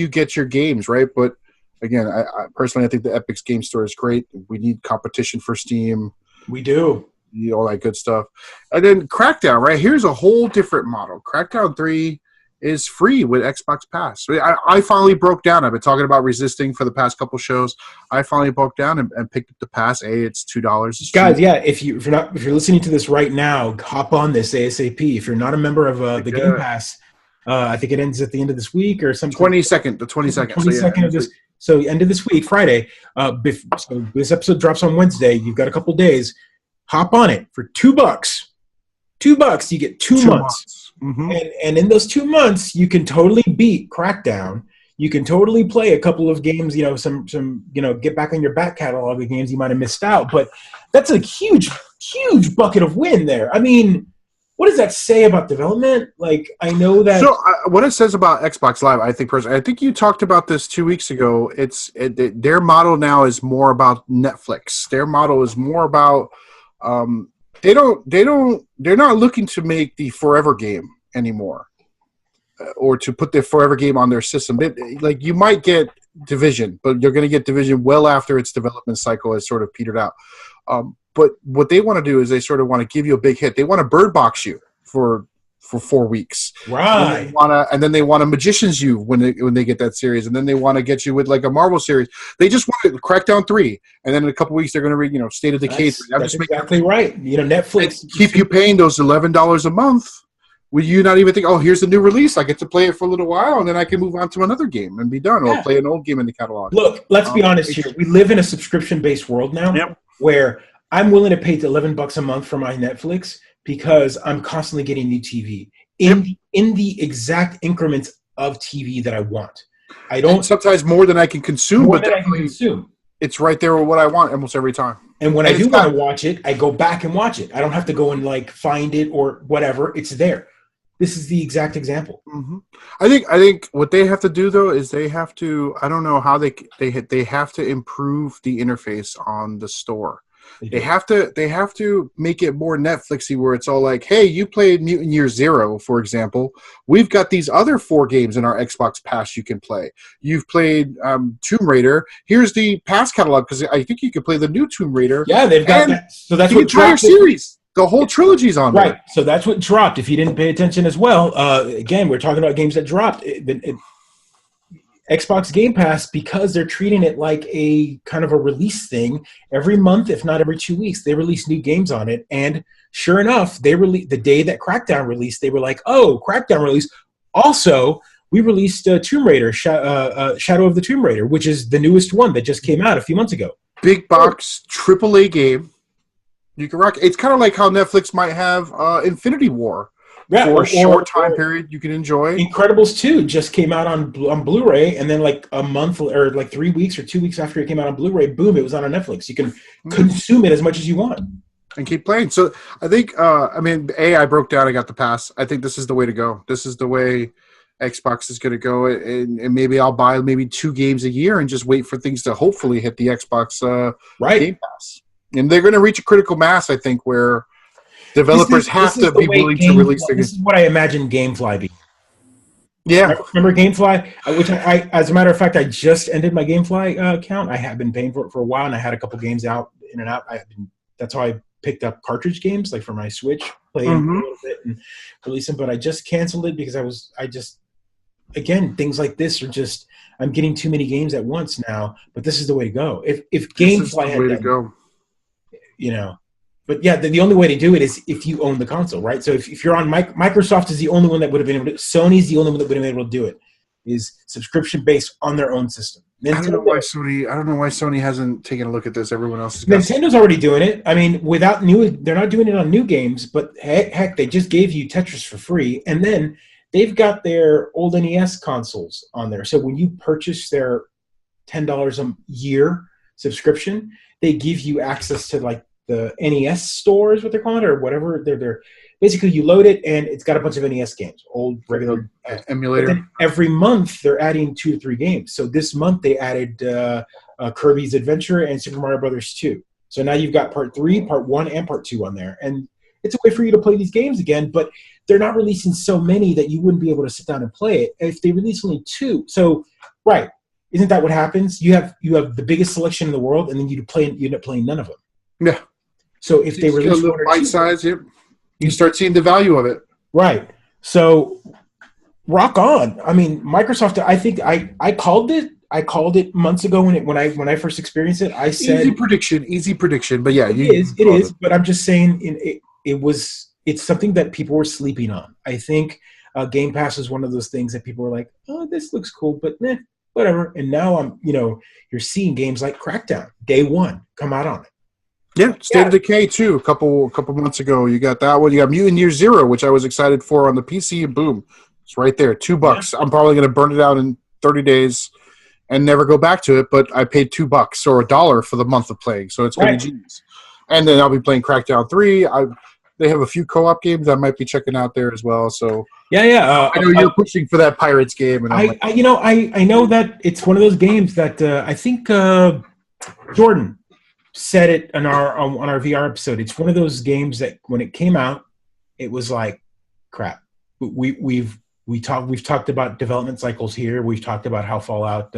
get your games, right? But again, I personally, I think the Epic's Game Store is great. We need competition for Steam. We do. All that good stuff. And then Crackdown, right? Here's a whole different model. Crackdown 3 is free with Xbox Pass. I finally broke down. I've been talking about resisting for the past couple shows. I finally broke down and picked up the pass. It's $2. Guys, yeah, if you're listening to this right now, hop on this ASAP. If you're not a member of the Game Pass, I think it ends at the end of this week or something. 22nd. Of this. So end of this week, Friday. So this episode drops on Wednesday. You've got a couple days. Hop on it for $2. $2, you get 2 months. Mm-hmm. And in those 2 months, you can totally beat Crackdown. You can totally play a couple of games, some get back on your back catalog of games you might have missed out. But that's a huge, huge bucket of win there. I mean, what does that say about development? Like, I know that. So, what it says about Xbox Live, I think you talked about this 2 weeks ago. Their model now is more about Netflix. Their model is more about. They're not looking to make the forever game anymore, or to put the forever game on their system. Like, you might get Division, but you're going to get Division well after its development cycle has sort of petered out. But what they want to do is they sort of want to give you a big hit. They want to bird box you for 4 weeks, right? And then they want to Magicians you when they get that series, and then they want to get you with like a Marvel series. They just want to Crackdown 3, and then in a couple weeks they're going to read State of Decay 3. That's exactly right. Netflix keep you paying those $11 a month. Will you not even think, oh, here's a new release, I get to play it for a little while, and then I can move on to another game and be done, or play an old game in the catalog? Look, let's be honest here. We live in a subscription-based world now, where I'm willing to pay $11 a month for my Netflix because I'm constantly getting new TV in the exact increments of TV that I want. I don't and sometimes more than I can consume, but definitely it's right there with what I want almost every time. And when I do want to watch it, I go back and watch it. I don't have to go and find it or whatever. It's there. This is the exact example. Mm-hmm. I think what they have to do though is they have to. I don't know how they have to improve the interface on the store. They have to make it more Netflixy, where it's all like, hey, you played Mutant Year Zero, for example. We've got these other 4 games in our Xbox Pass you can play. You've played Tomb Raider. Here's the Pass catalog, because I think you could play the new Tomb Raider. Yeah, they've got that. So that's the entire series. The whole trilogy's on there. Right. So that's what dropped. If you didn't pay attention as well, again, we're talking about games that dropped. Xbox Game Pass, because they're treating it like a kind of a release thing every month, if not every 2 weeks, they release new games on it. And sure enough, the day that Crackdown released, they were like, oh, Crackdown release. Also, we released Tomb Raider, Shadow of the Tomb Raider, which is the newest one that just came out a few months ago. Big box, AAA game. You can rock. It's kind of like how Netflix might have Infinity War. Yeah, for a short time period you can enjoy. Incredibles 2 just came out on Blu-ray, and then like a month or like 3 weeks or 2 weeks after it came out on Blu-ray, boom, it was on Netflix. You can consume it as much as you want. And keep playing. So I think, I broke down, I got the pass. I think this is the way to go. This is the way Xbox is going to go. And maybe I'll buy maybe 2 games a year and just wait for things to hopefully hit the Xbox Game Pass. And they're going to reach a critical mass, I think, where developers have to be willing to release their games. This is what I imagine GameFly being. Yeah. Remember GameFly? Which I, as a matter of fact, I just ended my GameFly account. I have been paying for it for a while, and I had a couple games out, in and out. That's how I picked up cartridge games, like for my Switch, played a little bit and released them. But I just canceled it because again, things like this are just, I'm getting too many games at once now. But this is the way to go. If GameFly had to go. But yeah, the only way to do it is if you own the console, right? So if you're on Microsoft is the only one that would have been able to. Sony's the only one that would have been able to do it. Is subscription based on their own system. I don't know why Sony hasn't taken a look at this. Everyone else is. Nintendo's already doing it. I mean, they're not doing it on new games, but heck, they just gave you Tetris for free, and then they've got their old NES consoles on there. So when you purchase their $10 a year subscription, they give you access to like the NES store is what they're calling it, or whatever. They're basically, you load it and it's got a bunch of NES games, old regular emulator. Every month they're adding 2 to 3 games. So this month they added Kirby's Adventure and Super Mario Brothers 2. So now you've got part 3, part 1, and part 2 on there, and it's a way for you to play these games again. But they're not releasing so many that you wouldn't be able to sit down and play it if they release only 2. So right, isn't that what happens? You have the biggest selection in the world, and then you end up playing none of them. Yeah. So if they release one or bite 2, size, you start seeing the value of it. Right. So rock on. I mean, Microsoft. I think I called it. I called it months ago when I first experienced it. I said easy prediction. But yeah, it is. But I'm just saying, it's something that people were sleeping on. I think Game Pass is one of those things that people were like, oh, this looks cool, but whatever. And now you're seeing games like Crackdown, day one, come out on it. Yeah, State of Decay too. A couple months ago, you got that one. You got Mutant Year Zero, which I was excited for on the PC, and boom, it's right there, $2. Yeah. I'm probably going to burn it out in 30 days and never go back to it. But I paid $2 or $1 for the month of playing, so it's going to be genius. And then I'll be playing Crackdown 3. They have a few co-op games I might be checking out there as well. So yeah. I know you're pushing for that Pirates game, and I know that it's one of those games that I think Jordan said it on our VR episode. It's one of those games that when it came out, it was like crap. We've talked about development cycles here. We've talked about how Fallout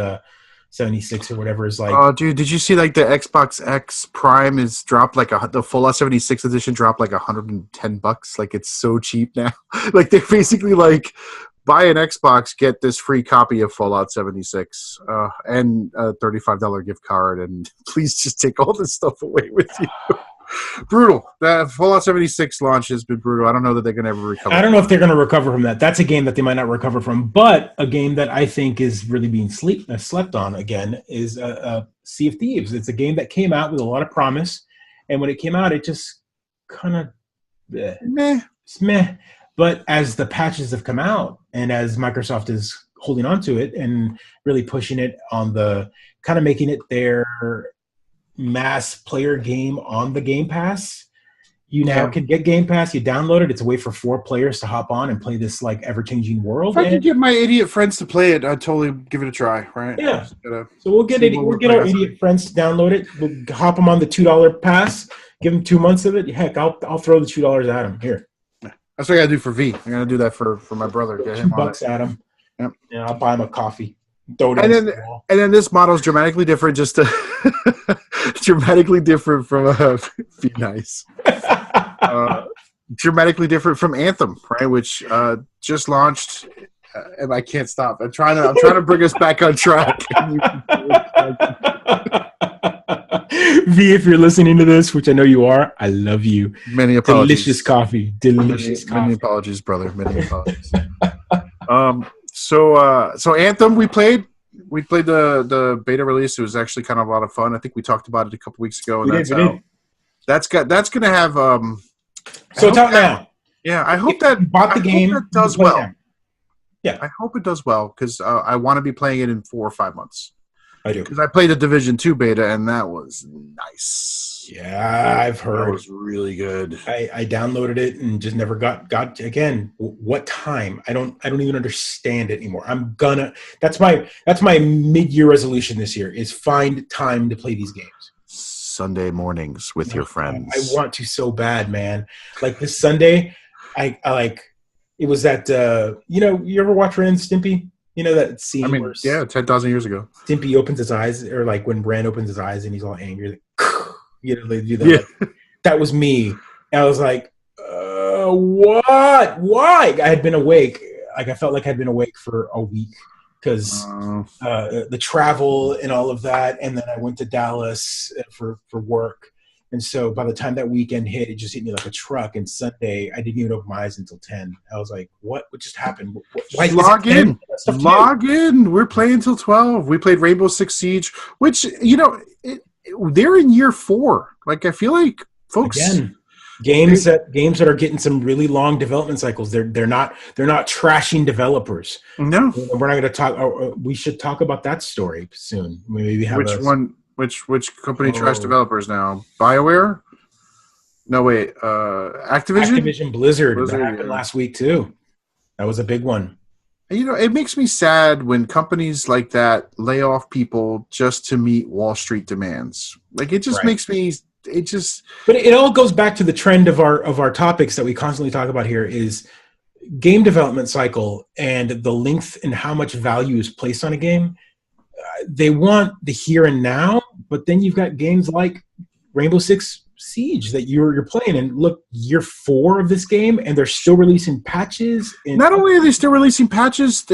76 or whatever is like. Oh, dude, did you see like the Xbox X Prime is dropped like the Fallout 76 edition dropped like $110? Like it's so cheap now. Like they're basically like buy an Xbox, get this free copy of Fallout 76 and a $35 gift card, and please just take all this stuff away with you. Brutal. The Fallout 76 launch has been brutal. I don't know that they're going to ever recover. I don't know if they're going to recover from that. That's a game that they might not recover from. But a game that I think is really being slept on again is Sea of Thieves. It's a game that came out with a lot of promise, and when it came out, it just kind of meh. But as the patches have come out, and as Microsoft is holding on to it and really pushing it on the kind of making it their mass player game on the Game Pass, you now can get Game Pass, you download it, it's a way for 4 players to hop on and play this like ever-changing world. If I can get my idiot friends to play it, I'd totally give it a try, right? Yeah. So we'll get our idiot friends to download it. We'll hop them on the $2 pass, give them 2 months of it. Heck, I'll throw the $2 at them. Here. That's what I got to do for V. I'm going to do that for my brother. Get him $2 at him. Yep. Yeah, I'll buy him a coffee. And then this model is dramatically different, dramatically different from Be Nice. Dramatically different from Anthem, right? Which just launched, and I can't stop. I'm trying to bring us back on track. V, if you're listening to this, which I know you are, I love you. Many apologies. Delicious coffee. Many apologies, brother. Many apologies. So Anthem we played the beta release. It was actually kind of a lot of fun. I think we talked about it a couple weeks ago. And we did. That's gonna have so it's out now. Yeah, I hope that bought the game. That does well. Now. Yeah, I hope it does well because I want to be playing it in 4 or 5 months. I do, because I played the Division 2 beta and that was nice. Yeah, I've heard that was really good. I downloaded it and just never got again. What time? I don't even understand it anymore. That's my mid-year resolution this year is find time to play these games. Sunday mornings with your friends. I want to so bad, man. Like this Sunday, I like. It was that you ever watch Ren and Stimpy? You know that scene? I mean, yeah, 10,000 years ago. Stimpy opens his eyes, or like when Ren opens his eyes and he's all angry, like, they do that. Yeah. That was me. And I was like, what? Why? I had been awake. Like I felt like I'd been awake for a week because the travel and all of that, and then I went to Dallas for work. And so by the time that weekend hit, it just hit me like a truck. And Sunday, I didn't even open my eyes until 10. I was like, what just happened? Why Log in. Log in. We're playing till 12. We played Rainbow Six Siege, which, they're in year 4. Like, I feel like folks... Again, games that are getting some really long development cycles. They're not trashing developers. No. We're not going to talk... we should talk about that story soon. Maybe have Which one... Which company trash developers now? BioWare? No, wait. Activision? Activision Blizzard. That happened last week, too. That was a big one. It makes me sad when companies like that lay off people just to meet Wall Street demands. Like, it just makes me... But it all goes back to the trend of our topics that we constantly talk about here is game development cycle and the length and how much value is placed on a game. They want the here and now, but then you've got games like Rainbow Six Siege that you're playing, and look, year 4 of this game, and they're still releasing patches. And not only are they still releasing patches,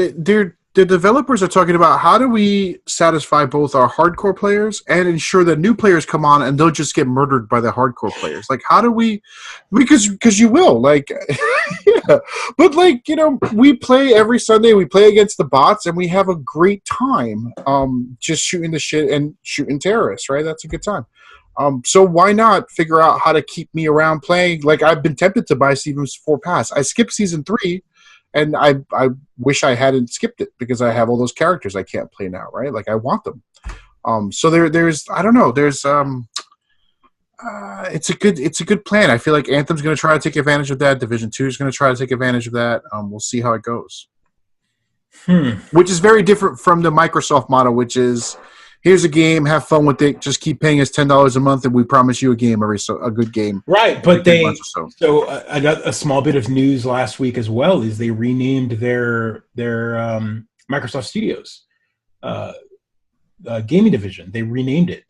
the developers are talking about how do we satisfy both our hardcore players and ensure that new players come on and they'll just get murdered by the hardcore players. Like, how do we? Because you will, like, yeah. But like, we play every Sunday. We play against the bots, and we have a great time. Just shooting the shit and shooting terrorists. Right? That's a good time. So why not figure out how to keep me around playing? Like, I've been tempted to buy Season 4 Pass. I skipped Season 3. And I wish I hadn't skipped it because I have all those characters I can't play now, right? Like, I want them. So there's I don't know. There's it's a good plan. I feel like Anthem's going to try to take advantage of that. Division 2 is going to try to take advantage of that. We'll see how it goes. Which is very different from the Microsoft model, which is, here's a game, have fun with it. Just keep paying us $10 a month, and we promise you a good game. Right, but a small bit of news last week as well is they renamed their Microsoft Studios gaming division. They renamed it.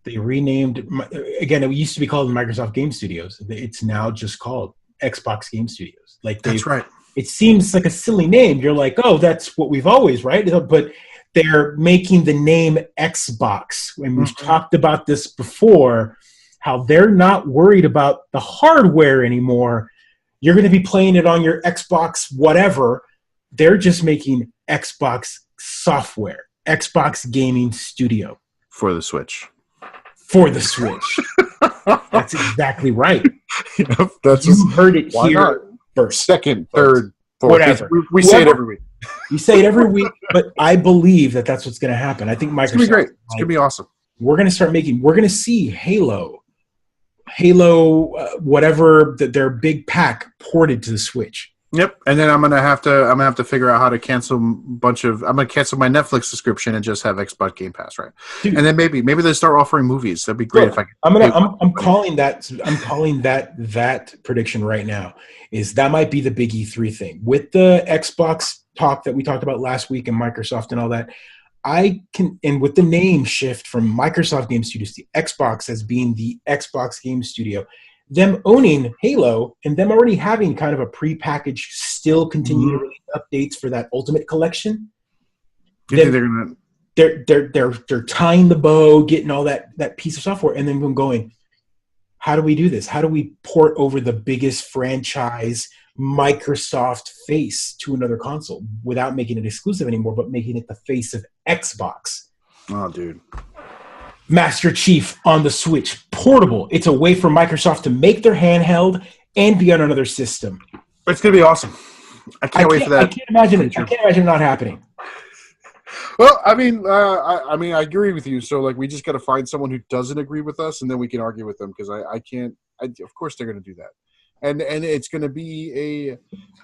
They renamed, again. It used to be called Microsoft Game Studios. It's now just called Xbox Game Studios. Like, that's right. It seems like a silly name. You're like, oh, that's what we've always, right? But they're making the name Xbox. And we've talked about this before, how they're not worried about the hardware anymore. You're going to be playing it on your Xbox whatever. They're just making Xbox software, Xbox Gaming Studio. For the Switch. That's exactly right. Yep, you heard it here first. Second, third, fourth. Whatever. We say it every week. You say it every week, but I believe that that's what's going to happen. I think Microsoft. It's going to be great. It's going to be awesome. We're going to see Halo, whatever their big pack ported to the Switch. Yep, and then I'm gonna have to figure out how to cancel I'm gonna cancel my Netflix subscription and just have Xbox Game Pass, right? Dude, and then maybe they start offering movies. That'd be great if I could. I'm calling that prediction right now. Is that might be the big E3 thing with the Xbox talk that we talked about last week and Microsoft and all that. And with the name shift from Microsoft Game Studios to Xbox as being the Xbox Game Studio, them owning Halo and them already having kind of a prepackaged, still continue to release updates for that Ultimate Collection. You think they're tying the bow, getting all that piece of software, and then going, how do we do this? How do we port over the biggest franchise Microsoft face to another console without making it exclusive anymore, but making it the face of Xbox? Oh, dude. Master Chief on the Switch, portable. It's a way for Microsoft to make their handheld and be on another system. It's going to be awesome. I can't wait for that. I can't imagine it. I can't imagine it not happening. Well, I mean, I agree with you. So, like, we just got to find someone who doesn't agree with us, and then we can argue with them because I can't. Of course, they're going to do that. And it's going to be a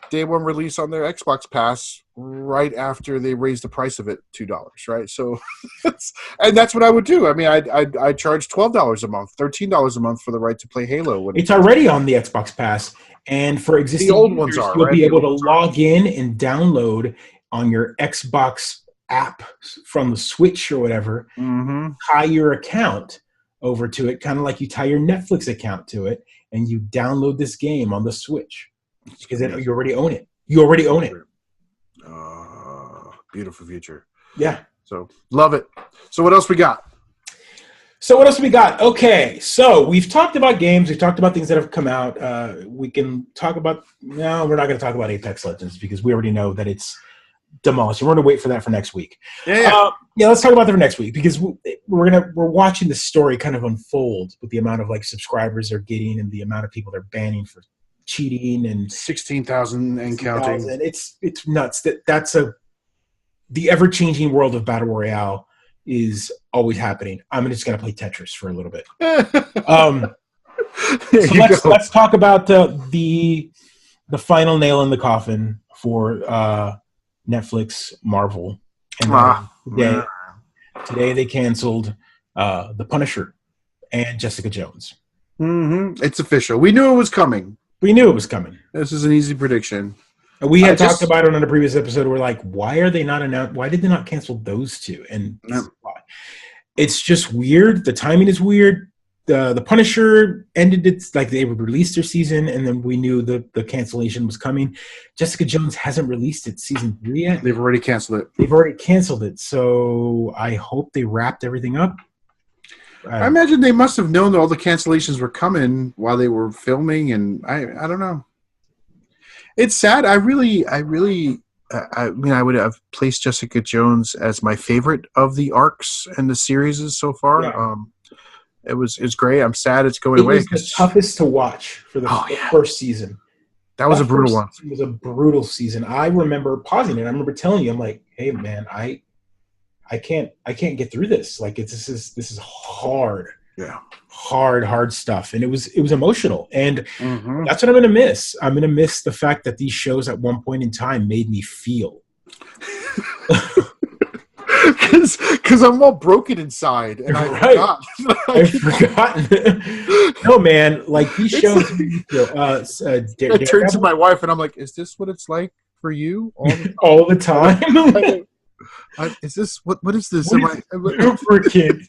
day one release on their Xbox Pass right after they raise the price of it $2, right? So, that's what I would do. I mean, I charge $12 a month, $13 a month for the right to play Halo. It's already on the Xbox Pass, and for existing the old ones you'll be able to log in and download on your Xbox app from the Switch or whatever. Tie your account over to it, kind of like you tie your Netflix account to it. And you download this game on the Switch because you already own it. You already own it. Beautiful future. Yeah. So love it. So what else we got? Okay. So we've talked about games. We've talked about things that have come out. We can talk about. No, we're not going to talk about Apex Legends because we already know that it's demolished. We're going to wait for that for next week. Yeah. Let's talk about that for next week because we're watching the story kind of unfold with the amount of like subscribers they're getting and the amount of people they're banning for cheating and 16,000 and counting. It's nuts. The ever changing world of Battle Royale is always happening. I'm just going to play Tetris for a little bit. Let's talk about the final nail in the coffin for Netflix Marvel. And today they canceled The Punisher and Jessica Jones. It's official. We knew it was coming. This is an easy prediction. We had talked about it on a previous episode. We're like, why are they not announced? Why did they not cancel those two? And why? It's just weird. The timing is weird. the Punisher ended its like they released their season, and then we knew the cancellation was coming. Jessica Jones hasn't released its season 3 yet. They've already canceled it. They've already canceled it, so I hope they wrapped everything up. I imagine they must have known that all the cancellations were coming while they were filming, and I don't know. It's sad. I mean, I would have placed Jessica Jones as my favorite of the arcs and the series so far. Yeah. It's great. I'm sad it's going away. It was the toughest to watch for the first season. That was a brutal one. It was a brutal season. I remember pausing it. I remember telling you, I'm like, hey man, I can't get through this. Like this is hard. Yeah. Hard stuff. And it was emotional. And that's what I'm gonna miss. I'm gonna miss the fact that these shows at one point in time made me feel. Because I'm all broken inside, and I forgot. I've forgotten. No, man, like these shows. I turned to my wife, and I'm like, "Is this what it's like for you all the time? Is this what is this? Look for a kid.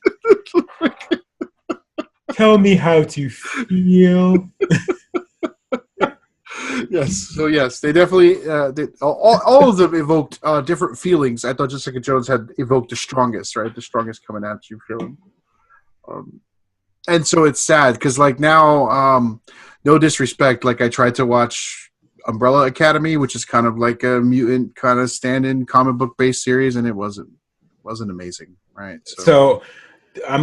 Tell me how to feel." Yes. So yes, they definitely all of them evoked different feelings. I thought Jessica Jones had evoked the strongest, right? The strongest coming at you feeling. And so it's sad because like now, no disrespect, like I tried to watch Umbrella Academy, which is kind of like a mutant kind of stand-in comic book based series, and it wasn't amazing, right? So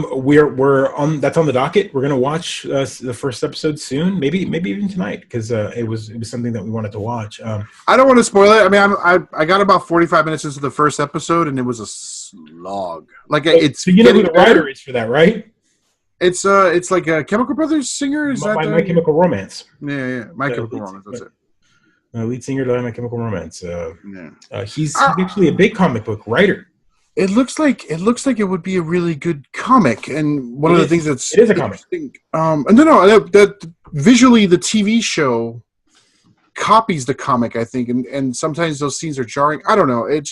we're on. That's on the docket. We're gonna watch the first episode soon. Maybe even tonight because it was something that we wanted to watch. I don't want to spoil it. I mean, I got about 45 minutes into the first episode, and it was a slog. Like it's. So you know who the writer is for that, right? It's like a Chemical Brothers singer. Is that My Chemical Romance? Yeah, My Chemical Romance. That's it. Lead singer to My Chemical Romance. He's actually a big comic book writer. It looks like it would be a really good comic, and one of the things that's it is a comic. That visually the TV show copies the comic, I think, and sometimes those scenes are jarring. I don't know. It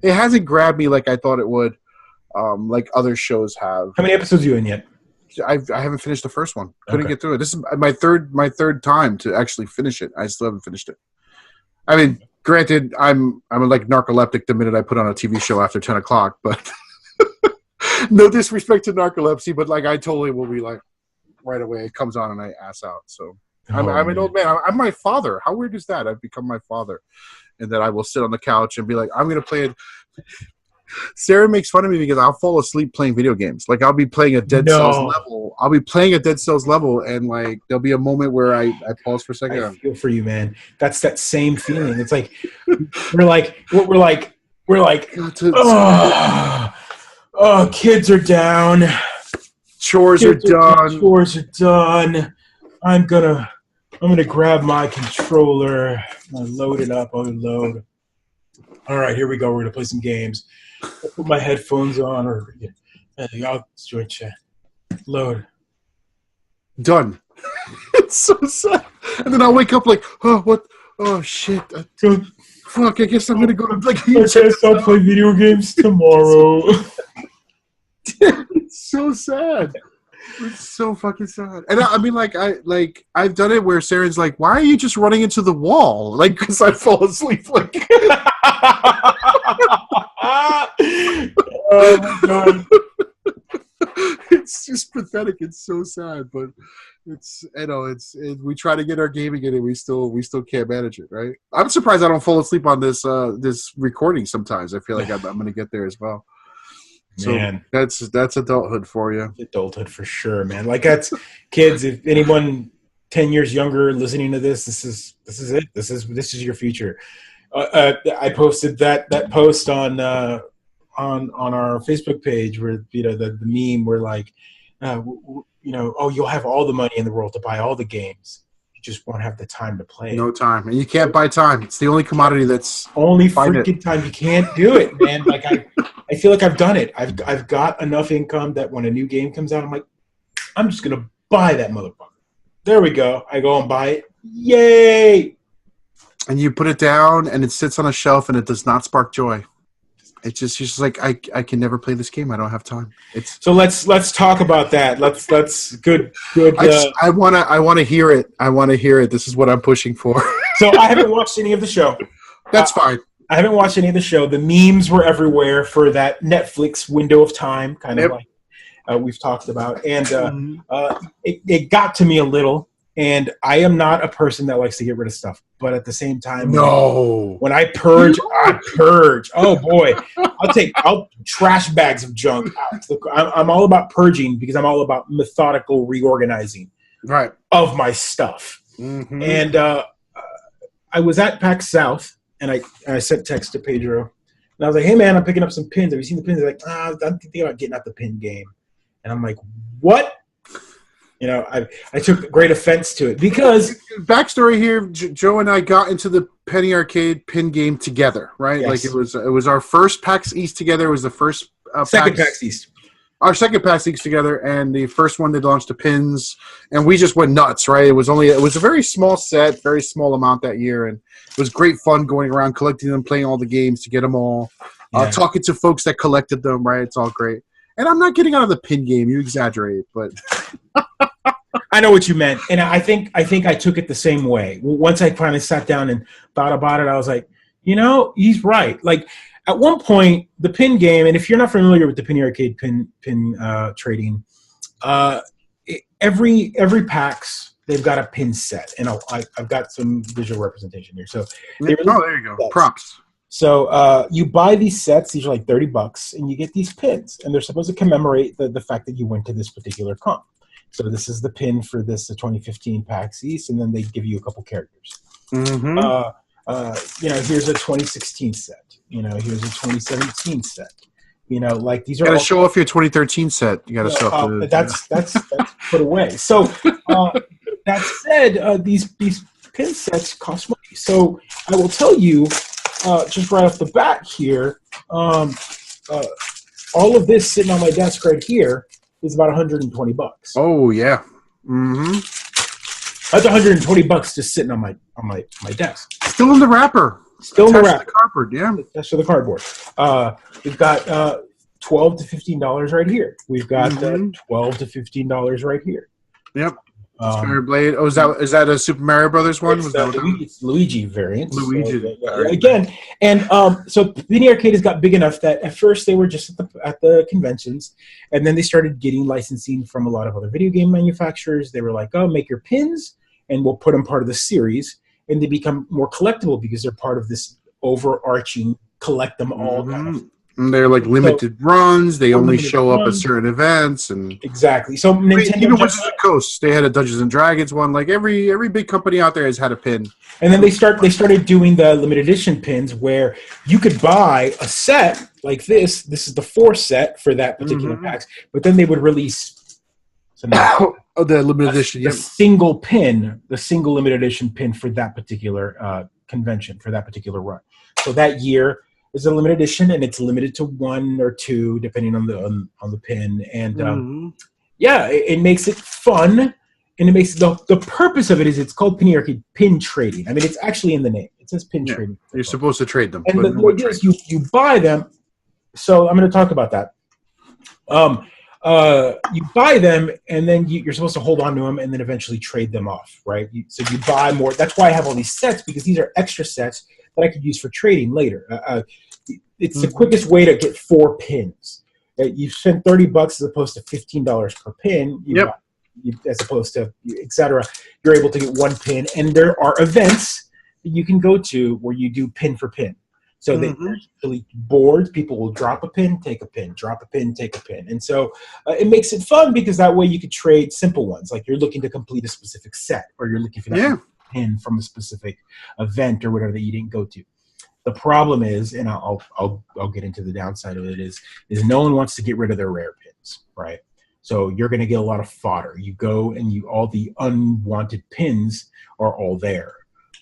hasn't grabbed me like I thought it would, like other shows have. How many episodes are you in yet? I haven't finished the first one. Couldn't get through it. This is my third time to actually finish it. I still haven't finished it. I mean, granted, I'm like narcoleptic the minute I put on a TV show after 10 o'clock, but no disrespect to narcolepsy, but like I totally will be like right away. It comes on and I ass out. So I'm an old man. I'm my father. How weird is that? I've become my father, and that I will sit on the couch and be like, I'm going to play it. Sarah makes fun of me because I'll fall asleep playing video games. Like I'll be playing a Dead Cells level. I'll be playing a Dead Cells level, and like there'll be a moment where I pause for a second. I feel for you, man. That's that same feeling. It's like we're like, kids are down. Chores are done. I'm gonna grab my controller. I'll load it up. Unload. All right, here we go. We're gonna play some games. I'll put my headphones on, or I'll join chat. Load. Done. It's so sad. And then I'll wake up like, oh, what? Oh, shit. Fuck, I guess I'm going to go to like. I guess I'll play video games tomorrow. It's so sad. It's so fucking sad. And I mean, I've done it where Sarah's like, why are you just running into the wall? Like, because I fall asleep. Like, oh my God. It's just pathetic. It's so sad, but we try to get our gaming in and we still can't manage it, right? I'm surprised I don't fall asleep on this recording sometimes. I feel like I'm going to get there as well. So man, that's adulthood for you. Adulthood for sure, man. Like that's kids. If anyone 10 years younger listening to this is it. This is your future. I posted that post on our Facebook page where the meme where like you'll have all the money in the world to buy all the games. You just won't have the time to play. No time, and you can't buy time. It's the only commodity that's only freaking time. You can't do it, man. Like I feel like I've done it. I've got enough income that when a new game comes out, I'm like, I'm just gonna buy that motherfucker. There we go. I go and buy it. Yay! And you put it down, and it sits on a shelf, and it does not spark joy. It's just like I can never play this game. I don't have time. So let's talk about that. Let's good. I wanna hear it. I want to hear it. This is what I'm pushing for. So I haven't watched any of the show. That's fine. I haven't watched any of the show. The memes were everywhere for that Netflix window of time, kind of like we've talked about, and it got to me a little. And I am not a person that likes to get rid of stuff, but at the same time, when I purge, I purge. Oh boy, I'll trash bags of junk out. I'm all about purging because I'm all about methodical reorganizing, of my stuff. Mm-hmm. And I was at PAX South, and I sent text to Pedro, and I was like, "Hey man, I'm picking up some pins. Have you seen the pins?" They're like, I'm thinking about getting out the pin game, and I'm like, "What?" You know, I took great offense to it because backstory here. Joe and I got into the Penny Arcade pin game together, right? Yes. Like it was our first PAX East together. It was the first second PAX East. Our second PAX East together, and the first one they launched the pins, and we just went nuts, right? It was a very small set, very small amount that year, and it was great fun going around collecting them, playing all the games to get them all, talking to folks that collected them, right? It's all great. And I'm not getting out of the pin game. You exaggerate, but I know what you meant, and I think I took it the same way. Once I finally sat down and thought about it, I was like, you know, he's right. Like at one point, the pin game, and if you're not familiar with the Penny Arcade pin trading, every PAX they've got a pin set, and I've got some visual representation here. So there you go, sets. Props. So you buy these sets; these are like $30, and you get these pins, and they're supposed to commemorate the fact that you went to this particular con. So this is the pin for the 2015 PAX East, and then they give you a couple characters. Mm-hmm. You know, here's a 2016 set. You know, here's a 2017 set. You know, like these are. You got to show off your 2013 set. You got to show off. That's put away. So that said, these pin sets cost money. So I will tell you, just right off the bat here, all of this sitting on my desk right here is about $120. Oh yeah. Mm-hmm. That's $120 just sitting on my desk. Still in the wrapper. Still in the wrapper. The cardboard, yeah. That's for the cardboard. We've got $12 to $15 right here. We've got $12 to $15 right here. Yep. Spider Blade. Oh, is that a Super Mario Brothers one? It's Luigi variant. Luigi. So, again, and so Penny Arcade has got big enough that at first they were just at the conventions, and then they started getting licensing from a lot of other video game manufacturers. They were like, "Oh, make your pins, and we'll put them part of the series," and they become more collectible because they're part of this overarching collect them all kind of. And they're like limited runs. They only show up at certain events, and exactly. So Nintendo, even Wizards of the Coast, they had a Dungeons and Dragons one. Like every big company out there has had a pin. And then they started doing the limited edition pins where you could buy a set like this. This is the 4 set for that particular PAX, but then they would release the limited edition, the single pin, the single limited edition pin for that particular convention, for that particular run. So that year is a limited edition, and it's limited to 1 or 2 depending on the pin. And it makes it fun, and it makes the purpose of it is it's called Penny Arcade pin trading. I mean, it's actually in the name. It says pin trading. You're supposed to trade them. And the idea is you buy them. So I'm going to talk about that. You buy them, and then you're supposed to hold on to them, and then eventually trade them off, right? So you buy more. That's why I have all these sets, because these are extra sets that I could use for trading later. It's the quickest way to get 4 pins. You spend $30 as opposed to $15 per pin. As opposed to etc. You're able to get 1 pin, and there are events that you can go to where you do pin for pin. So they usually boards, people will drop a pin, take a pin, drop a pin, take a pin. And so it makes it fun because that way you could trade simple ones, like you're looking to complete a specific set, or you're looking for that pin from a specific event or whatever that you didn't go to. The problem is, and I'll get into the downside of it, is no one wants to get rid of their rare pins, right? So you're going to get a lot of fodder. You go and all the unwanted pins are all there.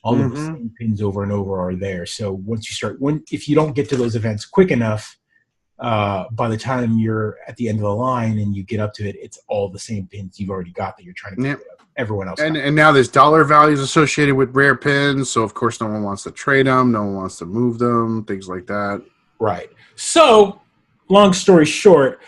All of the same pins over and over are there. So once you start, if you don't get to those events quick enough, by the time you're at the end of the line and you get up to it, it's all the same pins you've already got that you're trying to get everyone else. And now there's dollar values associated with rare pins, so of course no one wants to trade them, no one wants to move them, things like that. Right. So, long story short,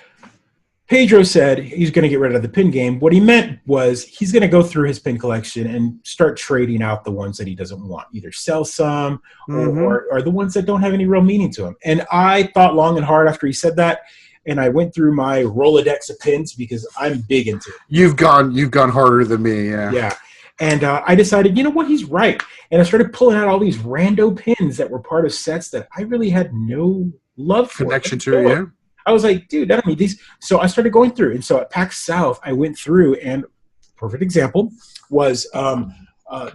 Pedro said he's going to get rid of the pin game. What he meant was he's going to go through his pin collection and start trading out the ones that he doesn't want. Either sell some or the ones that don't have any real meaning to him. And I thought long and hard after he said that, and I went through my Rolodex of pins because I'm big into it. You've gone harder than me, yeah. Yeah. And I decided, you know what, he's right. And I started pulling out all these rando pins that were part of sets that I really had no love for. Connection to, yeah. I was like, dude, I don't need these. So I started going through. And so at PAX South, I went through, and perfect example was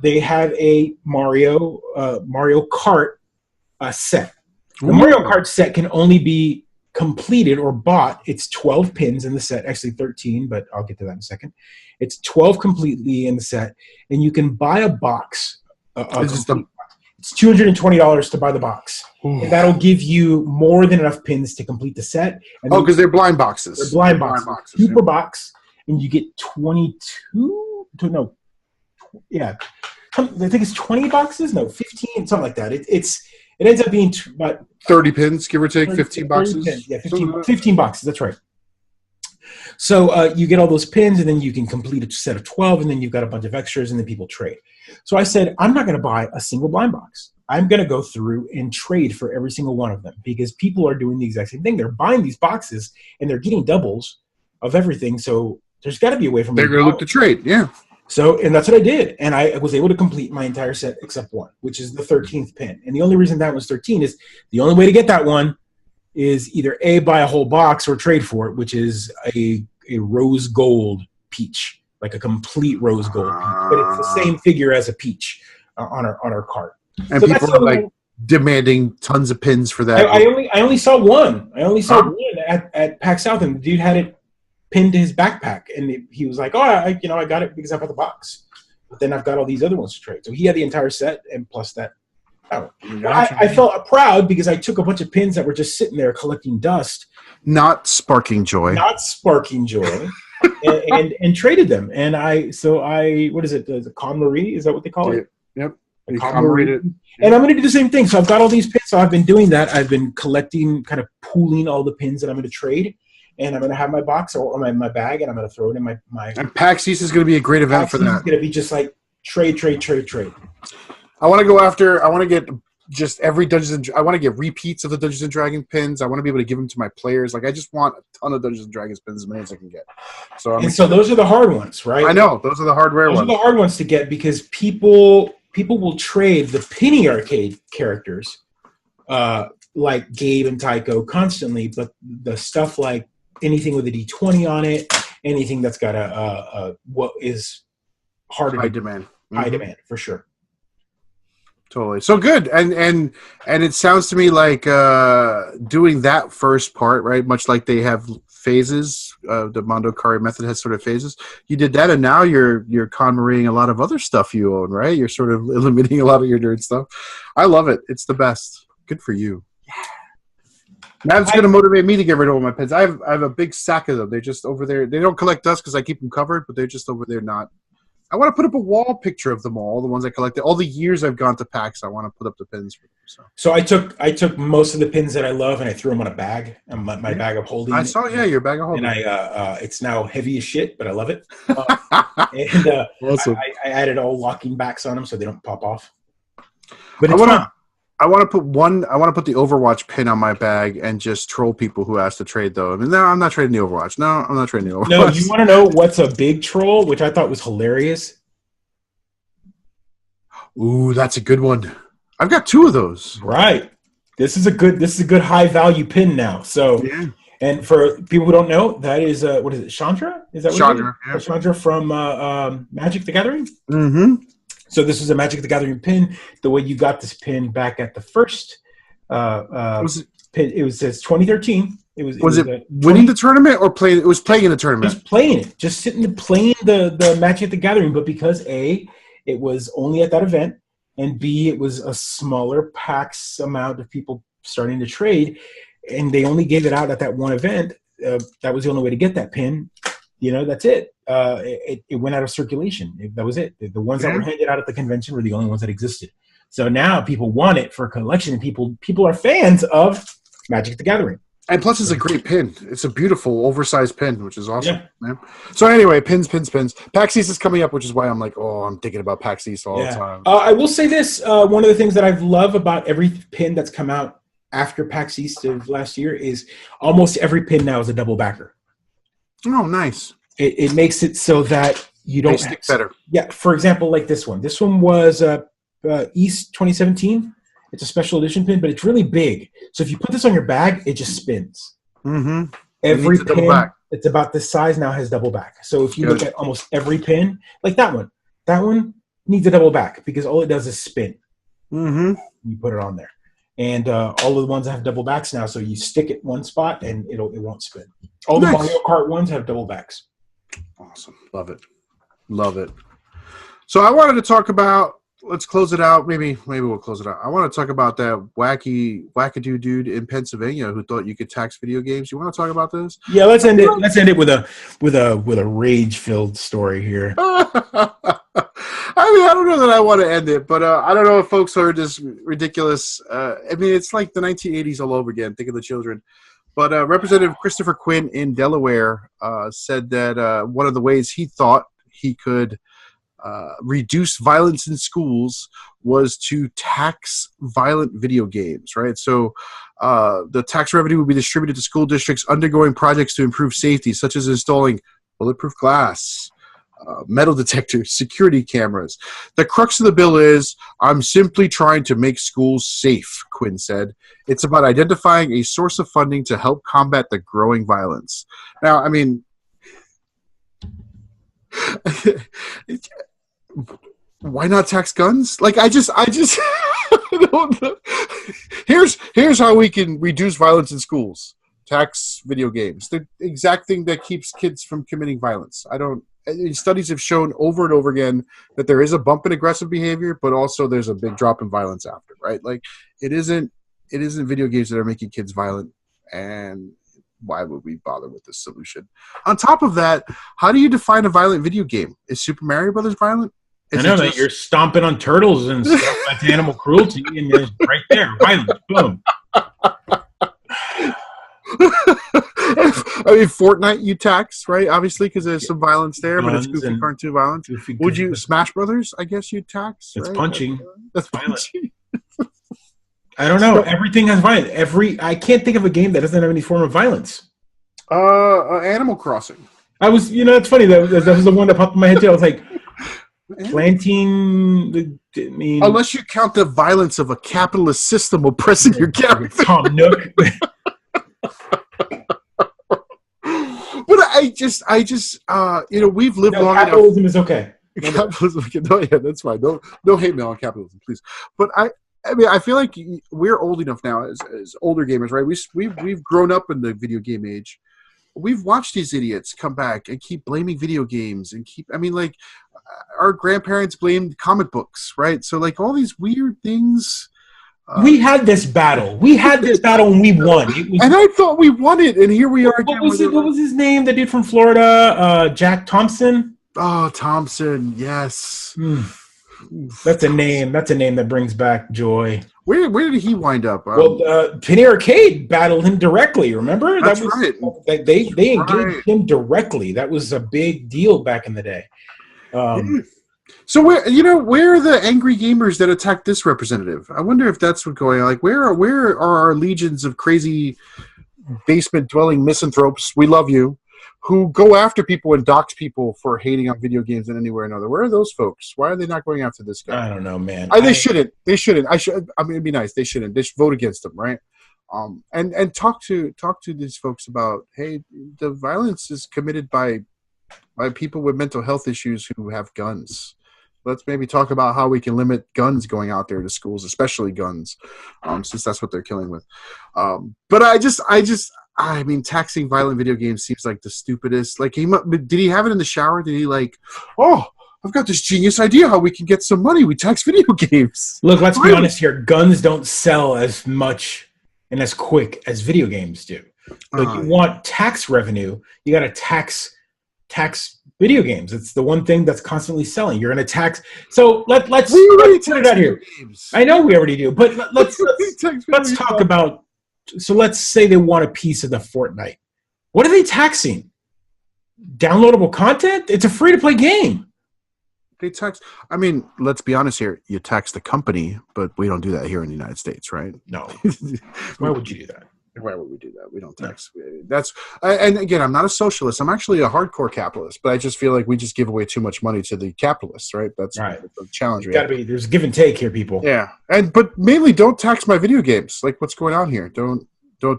they have a Mario Kart set. The Mario Kart set can only be completed or bought. It's 12 pins in the set, actually 13, but I'll get to that in a second. It's 12 completely in the set, and you can buy a box. It's $220 to buy the box. And that'll give you more than enough pins to complete the set. And because they're blind boxes. They're blind boxes. Two per box, and you get 22. No, yeah, I think it's 20 boxes. No, 15, something like that. It ends up being about 30 pins, give or take, 15 boxes. Pins. Yeah, 15 boxes. That's right. So you get all those pins, and then you can complete a set of 12, and then you've got a bunch of extras, and then people trade. So I said, I'm not going to buy a single blind box. I'm going to go through and trade for every single one of them because people are doing the exact same thing. They're buying these boxes, and they're getting doubles of everything. So there's got to be a way for me. They're going to look to trade, yeah. So, and that's what I did. And I was able to complete my entire set except one, which is the 13th pin. And the only reason that was 13 is the only way to get that one is either A, buy a whole box or trade for it, which is a rose gold peach, like a complete rose gold peach. But it's the same figure as a peach on our cart. And so people are like demanding tons of pins for that. I only saw one. I only saw one at PAX South, and the dude had it pinned to his backpack, and he was like, "Oh, I got it because I bought the box, but then I've got all these other ones to trade." So he had the entire set, and plus that. I felt proud because I took a bunch of pins that were just sitting there collecting dust, not sparking joy, and traded them. And what is it? The KonMari? Is that what they call it? Yep. And I'm going to do the same thing. So I've got all these pins. So I've been doing that. I've been collecting, kind of pooling all the pins that I'm going to trade. And I'm going to have my box or my bag, and I'm going to throw it in my. And PAX East is going to be a great event for that. It's going to be just like trade. I want to go after. I want to get just every I want to get repeats of the Dungeons and Dragons pins. I want to be able to give them to my players. Like I just want a ton of Dungeons and Dragons pins, as many as I can get. So those are the hard ones, right? I know those are the hardware ones. Those are the hard ones to get because people will trade the Penny Arcade characters, like Gabe and Tycho, constantly. But the stuff like anything with a D20 on it, anything that's got a what is harder high demand, high demand for sure. Totally. So good. And it sounds to me like doing that first part, right? Much like they have phases. The Mondo Kari method has sort of phases. You did that, and now you're KonMariing a lot of other stuff you own, right? You're sort of eliminating a lot of your nerd stuff. I love it. It's the best. Good for you. That's going to motivate me to get rid of all my pens. I have a big sack of them. They're just over there. They don't collect dust because I keep them covered, but they're just over there not. I want to put up a wall picture of them all the ones I collected. All the years I've gone to PAX, I want to put up the pins for them. So I took most of the pins that I love, and I threw them on a bag, my bag of holding. I saw, your bag of holding. And it's now heavy as shit, but I love it. And awesome. I added all locking backs on them so they don't pop off. But it's fun. I want to put the Overwatch pin on my bag and just troll people who ask to trade though. I mean, no, I'm not trading the Overwatch. No, I'm not trading the Overwatch. No, you want to know what's a big troll, which I thought was hilarious? Ooh, that's a good one. I've got two of those. Right. This is a good high value pin now. So yeah. And for people who don't know, that is what is it? Chandra? Is that what Chandra? Yeah. Chandra from Magic the Gathering? Mm-hmm. So this is a Magic the Gathering pin. The way you got this pin back at the first pin, it says 2013. Was it winning the tournament or playing? It was playing in the tournament. Just playing it, just sitting and playing the Magic the Gathering. But because A, it was only at that event, and B, it was a smaller PAX amount of people starting to trade, and they only gave it out at that one event. That was the only way to get that pin. That's it. It went out of circulation. That was it. The ones that were handed out at the convention were the only ones that existed. So now people want it for a collection, and people are fans of Magic the Gathering. And plus, it's a great pin. It's a beautiful, oversized pin, which is awesome. Yeah. So anyway, pins. PAX East is coming up, which is why I'm like, I'm thinking about PAX East all the time. I will say this. One of the things that I love about every pin that's come out after PAX East of last year is almost every pin now is a double backer. Oh, nice. It makes it so that you don't stick better. Yeah. For example, like this one. This one was East 2017. It's a special edition pin, but it's really big. So if you put this on your bag, it just spins. Mm-hmm. Every pin, it's about this size now, has double back. So if you look at almost every pin, like that one needs a double back because all it does is spin. Mm-hmm. You put it on there. And all of the ones have double backs now, so you stick it one spot and it won't spin. All the Mario Kart ones have double backs. Awesome. Love it. So I wanted to talk about, let's close it out. Maybe we'll close it out. I want to talk about that wackadoo dude in Pennsylvania who thought you could tax video games. You want to talk about this? Yeah, let's end it. Let's end it with a rage-filled story here. I mean, I don't know that I want to end it, but I don't know if folks heard this ridiculous. I mean, it's like the 1980s all over again. Think of the children. But Representative Christopher Quinn in Delaware said that one of the ways he thought he could reduce violence in schools was to tax violent video games, right? So the tax revenue would be distributed to school districts undergoing projects to improve safety, such as installing bulletproof glass, metal detectors, security cameras. The crux of the bill is, I'm simply trying to make schools safe, Quinn said. It's about identifying a source of funding to help combat the growing violence. Now, I mean, why not tax guns? Like, I just don't know. Here's how we can reduce violence in schools. Tax video games. The exact thing that keeps kids from committing violence. Studies have shown over and over again that there is a bump in aggressive behavior, but also there's a big drop in violence after, right? Like, it isn't video games that are making kids violent, and why would we bother with this solution? On top of that, how do you define a violent video game? Is Super Mario Brothers violent? I know that you're stomping on turtles and stuff. That's animal cruelty, and it's right there, violence, boom. I mean, Fortnite you tax, right? Obviously, because there's some violence there, but it's goofy cartoon violence. Would you Smash Brothers? I guess you'd tax. It's right? punching. That's punching. I don't know. Everything has violence. I can't think of a game that doesn't have any form of violence. Animal Crossing. It's funny that was the one that popped in my head too. I was like, planting. Unless you count the violence of a capitalist system oppressing your character. Tom Nook. But I just, we've lived long enough. Capitalism is okay. Capitalism, that's fine. No hate mail on capitalism, please. But I mean, I feel like we're old enough now as older gamers, right? We've grown up in the video game age. We've watched these idiots come back and keep blaming video games our grandparents blamed comic books, right? So like all these weird things. We had this battle. And we won. And I thought we won it, and here we are again. What was his name? The dude from Florida, Jack Thompson. Oh, Thompson, yes. That's a name. That's a name that brings back joy. Where did he wind up? Penny Arcade battled him directly. Remember? That's right. They engaged him directly. That was a big deal back in the day. So where are the angry gamers that attacked this representative? I wonder if that's what's going on. Like, where are our legions of crazy basement dwelling misanthropes? We love you, who go after people and dox people for hating on video games in any way or another. Where are those folks? Why are they not going after this guy? I don't know, man. They shouldn't. I mean, it'd be nice. They shouldn't. They should vote against them, right? And talk to these folks about, hey, the violence is committed by people with mental health issues who have guns. Let's maybe talk about how we can limit guns going out there to schools, especially guns, since that's what they're killing with. But I mean, taxing violent video games seems like the stupidest. Like, did he have it in the shower? Did he I've got this genius idea how we can get some money. We tax video games. Look, let's be honest here. Guns don't sell as much and as quick as video games do. But you want tax revenue, you got to tax video games. It's the one thing that's constantly selling. You're going to tax. So let's put it out here. Games. I know we already do, but let's talk about So let's say they want a piece of the Fortnite. What are they taxing? Downloadable content? It's a free-to-play game. They tax. I mean, let's be honest here. You tax the company, but we don't do that here in the United States, right? No. Why would you do that? Why would we do that? We don't tax. No. That's and again, I'm not a socialist. I'm actually a hardcore capitalist, but I just feel like we just give away too much money to the capitalists, right? That's right. The challenge. There's give and take here, people. Yeah, but mainly don't tax my video games. Like, what's going on here? Don't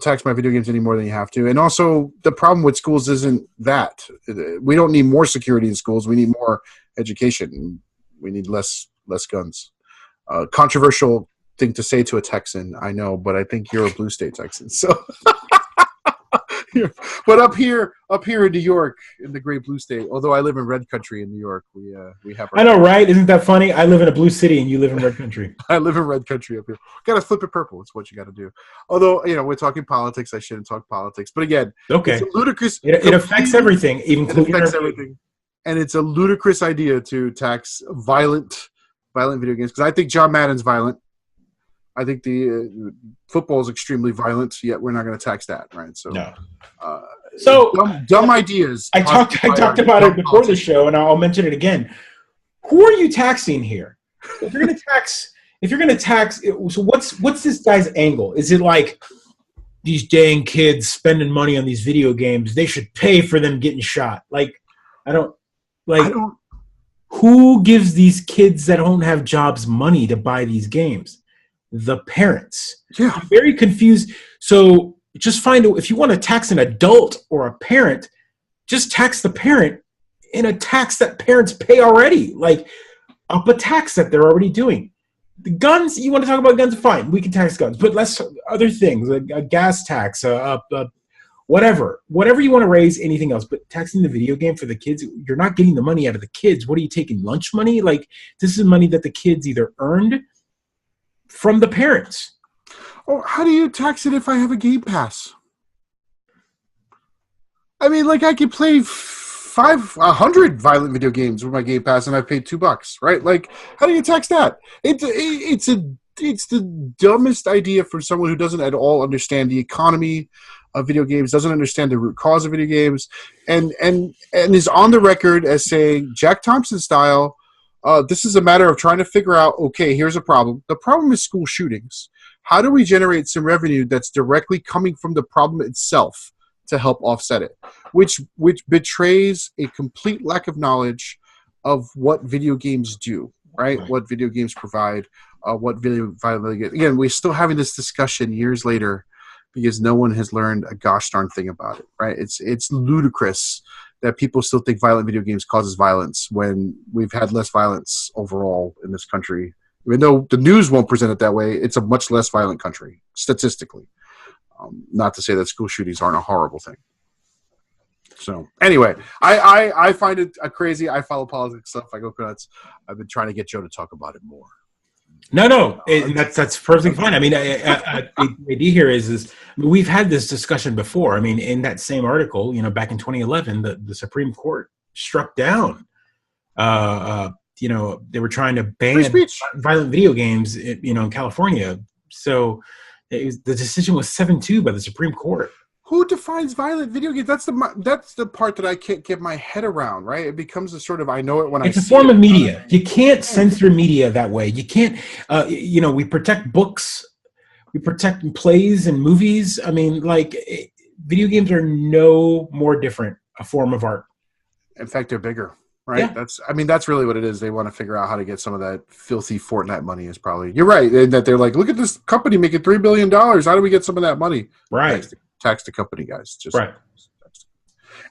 tax my video games any more than you have to. And also, the problem with schools isn't that we don't need more security in schools. We need more education. We need less guns. Controversial thing to say to a Texan, I know, but I think you're a blue state Texan. So, but up here in New York, in the great blue state, although I live in red country in New York, we have. I know, right? Isn't that funny? I live in a blue city, and you live in red country. I live in red country up here. Got to flip it purple. It's what you got to do. Although we're talking politics, I shouldn't talk politics. But again, okay, it's a ludicrous. It affects everything, including everything. And it's a ludicrous idea to tax violent video games, because I think John Madden's violent. I think the football is extremely violent, yet we're not going to tax that, right? So, no. Dumb ideas. I talked about it before the show, and I'll mention it again. Who are you taxing here? If you're going to tax, so what's this guy's angle? Is it like these dang kids spending money on these video games? They should pay for them getting shot. Who gives these kids that don't have jobs money to buy these games? The parents. Yeah. I'm very confused. So just if you want to tax an adult or a parent, just tax the parent in a tax that parents pay already. Like, up a tax that they're already doing. The guns, you want to talk about guns, fine. We can tax guns. But let's other things, like a gas tax, whatever you want to raise, anything else. But taxing the video game for the kids, you're not getting the money out of the kids. What are you taking, lunch money? Like, this is money that the kids either earned from the parents. Oh, how do you tax it if I have a Game Pass? I mean, like, I could play 100 violent video games with my Game Pass, and I paid $2, right? Like, how do you tax that? It's the dumbest idea for someone who doesn't at all understand the economy of video games, doesn't understand the root cause of video games, and is on the record as saying, Jack Thompson style, this is a matter of trying to figure out, okay, here's a problem. The problem is school shootings. How do we generate some revenue that's directly coming from the problem itself to help offset it? Which betrays a complete lack of knowledge of what video games do, right? What video games provide, again, we're still having this discussion years later because no one has learned a gosh darn thing about it, right? It's ludicrous that people still think violent video games causes violence when we've had less violence overall in this country. Even though the news won't present it that way, it's a much less violent country, statistically. Not to say that school shootings aren't a horrible thing. So, anyway, I find it crazy. I follow politics stuff. I go nuts. I've been trying to get Joe to talk about it more. No, that's perfectly fine. I mean, the idea here is we've had this discussion before. I mean, in that same article, back in 2011, the Supreme Court struck down. They were trying to ban violent video games, in California. So the decision was 7-2 by the Supreme Court. Who defines violent video games? That's the part that I can't get my head around, right? It becomes a sort of, I know it when I see it. It's a form of media. You can't censor media that way. You can't, we protect books. We protect plays and movies. I mean, video games are no more different, a form of art. In fact, they're bigger, right? Yeah. That's really what it is. They want to figure out how to get some of that filthy Fortnite money is probably, you're right. And that they're like, look at this company making $3 billion. How do we get some of that money? Right. Tax the company, guys. Just right.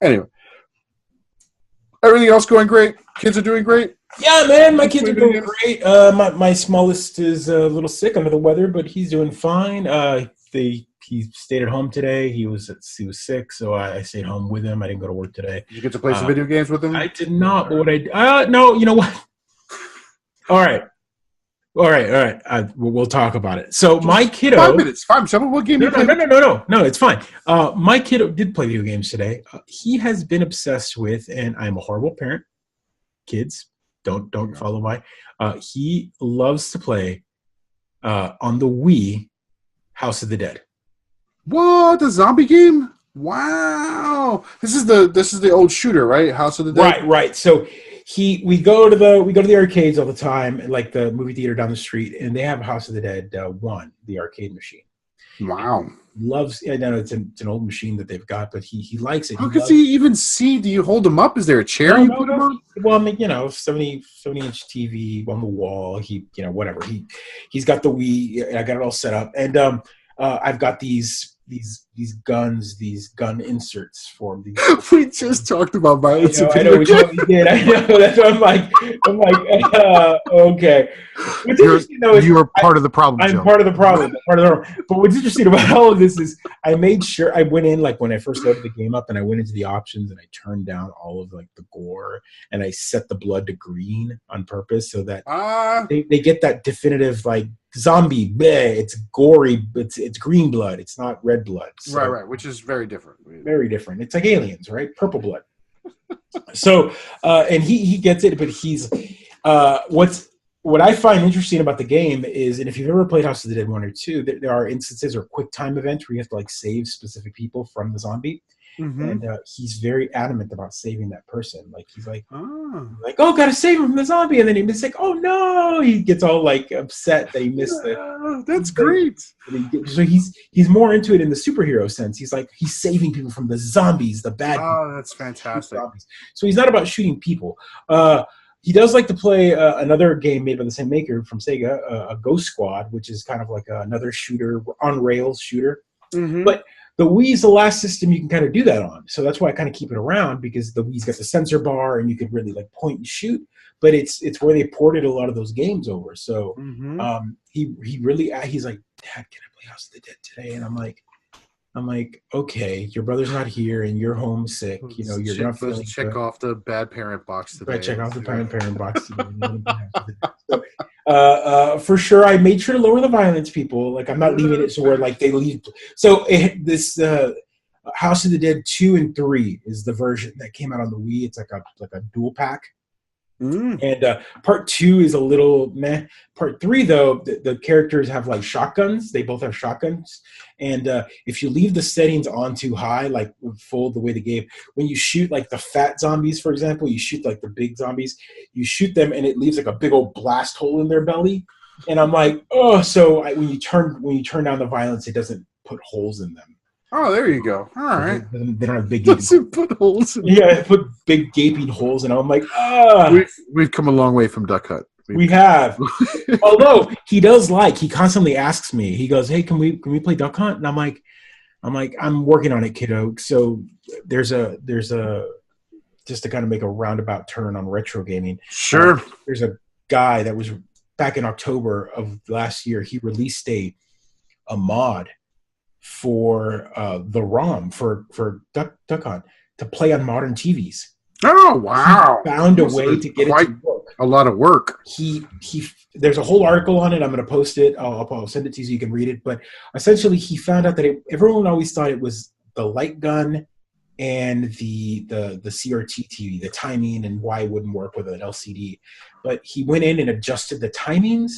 Anyway, everything else going great. Kids are doing great. Yeah, man, my kids are doing great. My smallest is a little sick, under the weather, but he's doing fine. He stayed at home today. He was sick, so I stayed home with him. I didn't go to work today. Did you get to play some video games with him? I did not. But what no, you know what? All right. We'll talk about it. So my kiddo, 5 minutes. 5 minutes. What game? No, it's fine. My kiddo did play video games today. He has been obsessed with, and I'm a horrible parent. Kids, don't follow my. He loves to play on the Wii House of the Dead. What, the zombie game? Wow, this is the old shooter, right? House of the Dead. Right. So we go to the arcades all the time, like the movie theater down the street, and they have House of the Dead 1, the arcade machine. Wow. Loves. I know it's an old machine that they've got, but he likes it. How does he even see? Do you hold him up? Is there a chair you put him on? Well, I mean, 70-inch TV on the wall. Whatever. He's got the Wii. I got it all set up, and I've got these guns, these gun inserts for him. We just talked about violence. I know we totally did. I know. That's what I'm like, okay. What's interesting though is you are part of the problem. I'm part of the problem. But what's interesting about all of this is I made sure I went in, like when I first loaded the game up, and I went into the options and I turned down all of like the gore and I set the blood to green on purpose so that they get that definitive like zombie. Bleh, it's gory. It's green blood. It's not red blood. So, right, which is very different. Very different. It's like aliens, right? Purple blood. So, and he gets it, but he's what I find interesting about the game is, and if you've ever played House of the Dead 1 or 2, there are instances or quick time events where you have to like save specific people from the zombie. Mm-hmm. And he's very adamant about saving that person. Like he's like, gotta save him from the zombie, and then he's like, oh no, he gets all like upset that he missed it. That's great. So he's more into it in the superhero sense. He's like he's saving people from the zombies, the bad. Oh, that's fantastic. So he's not about shooting people. He does like to play another game made by the same maker from Sega, a Ghost Squad, which is kind of like another shooter on rails shooter, but. The Wii is the last system you can kind of do that on. So that's why I kind of keep it around, because the Wii's got the sensor bar and you could really like point and shoot. But it's where they ported a lot of those games over. So he's like, Dad, can I play House of the Dead today? And I'm like, okay, your brother's not here and you're homesick. You're not feeling check off the bad parent box today. Right, check off the bad parent box. So, for sure, I made sure to lower the violence, people. Like, I'm not leaving it so where like they leave. So this House of the Dead 2 and 3 is the version that came out on the Wii. It's like a dual pack. And part 2 is a little meh. Part 3, though, the characters have like shotguns. They both have shotguns. And if you leave the settings on too high, like full the way the game, when you shoot like the fat zombies, for example, you shoot like the big zombies, you shoot them and it leaves like a big old blast hole in their belly. And I'm like, so when you turn down the violence, it doesn't put holes in them. Oh, there you go. All right. They don't have big doesn't put holes in them. Yeah, put big gaping holes in them. I'm like, We've come a long way from Duck Hunt. We have. Although he constantly asks me, he goes, hey, can we play Duck Hunt? And I'm like, I'm working on it, kiddo. So there's a just to kind of make a roundabout turn on retro gaming. Sure. There's a guy that was back in October of last year. He released a mod for the ROM for Duck Hunt to play on modern TVs. Oh wow! He found a way to get it to work. A lot of work. He there's a whole article on it. I'm going to post it. I'll send it to you so you can read it. But essentially, he found out that everyone always thought it was the light gun and the CRT TV, the timing, and why it wouldn't work with an LCD. But he went in and adjusted the timings,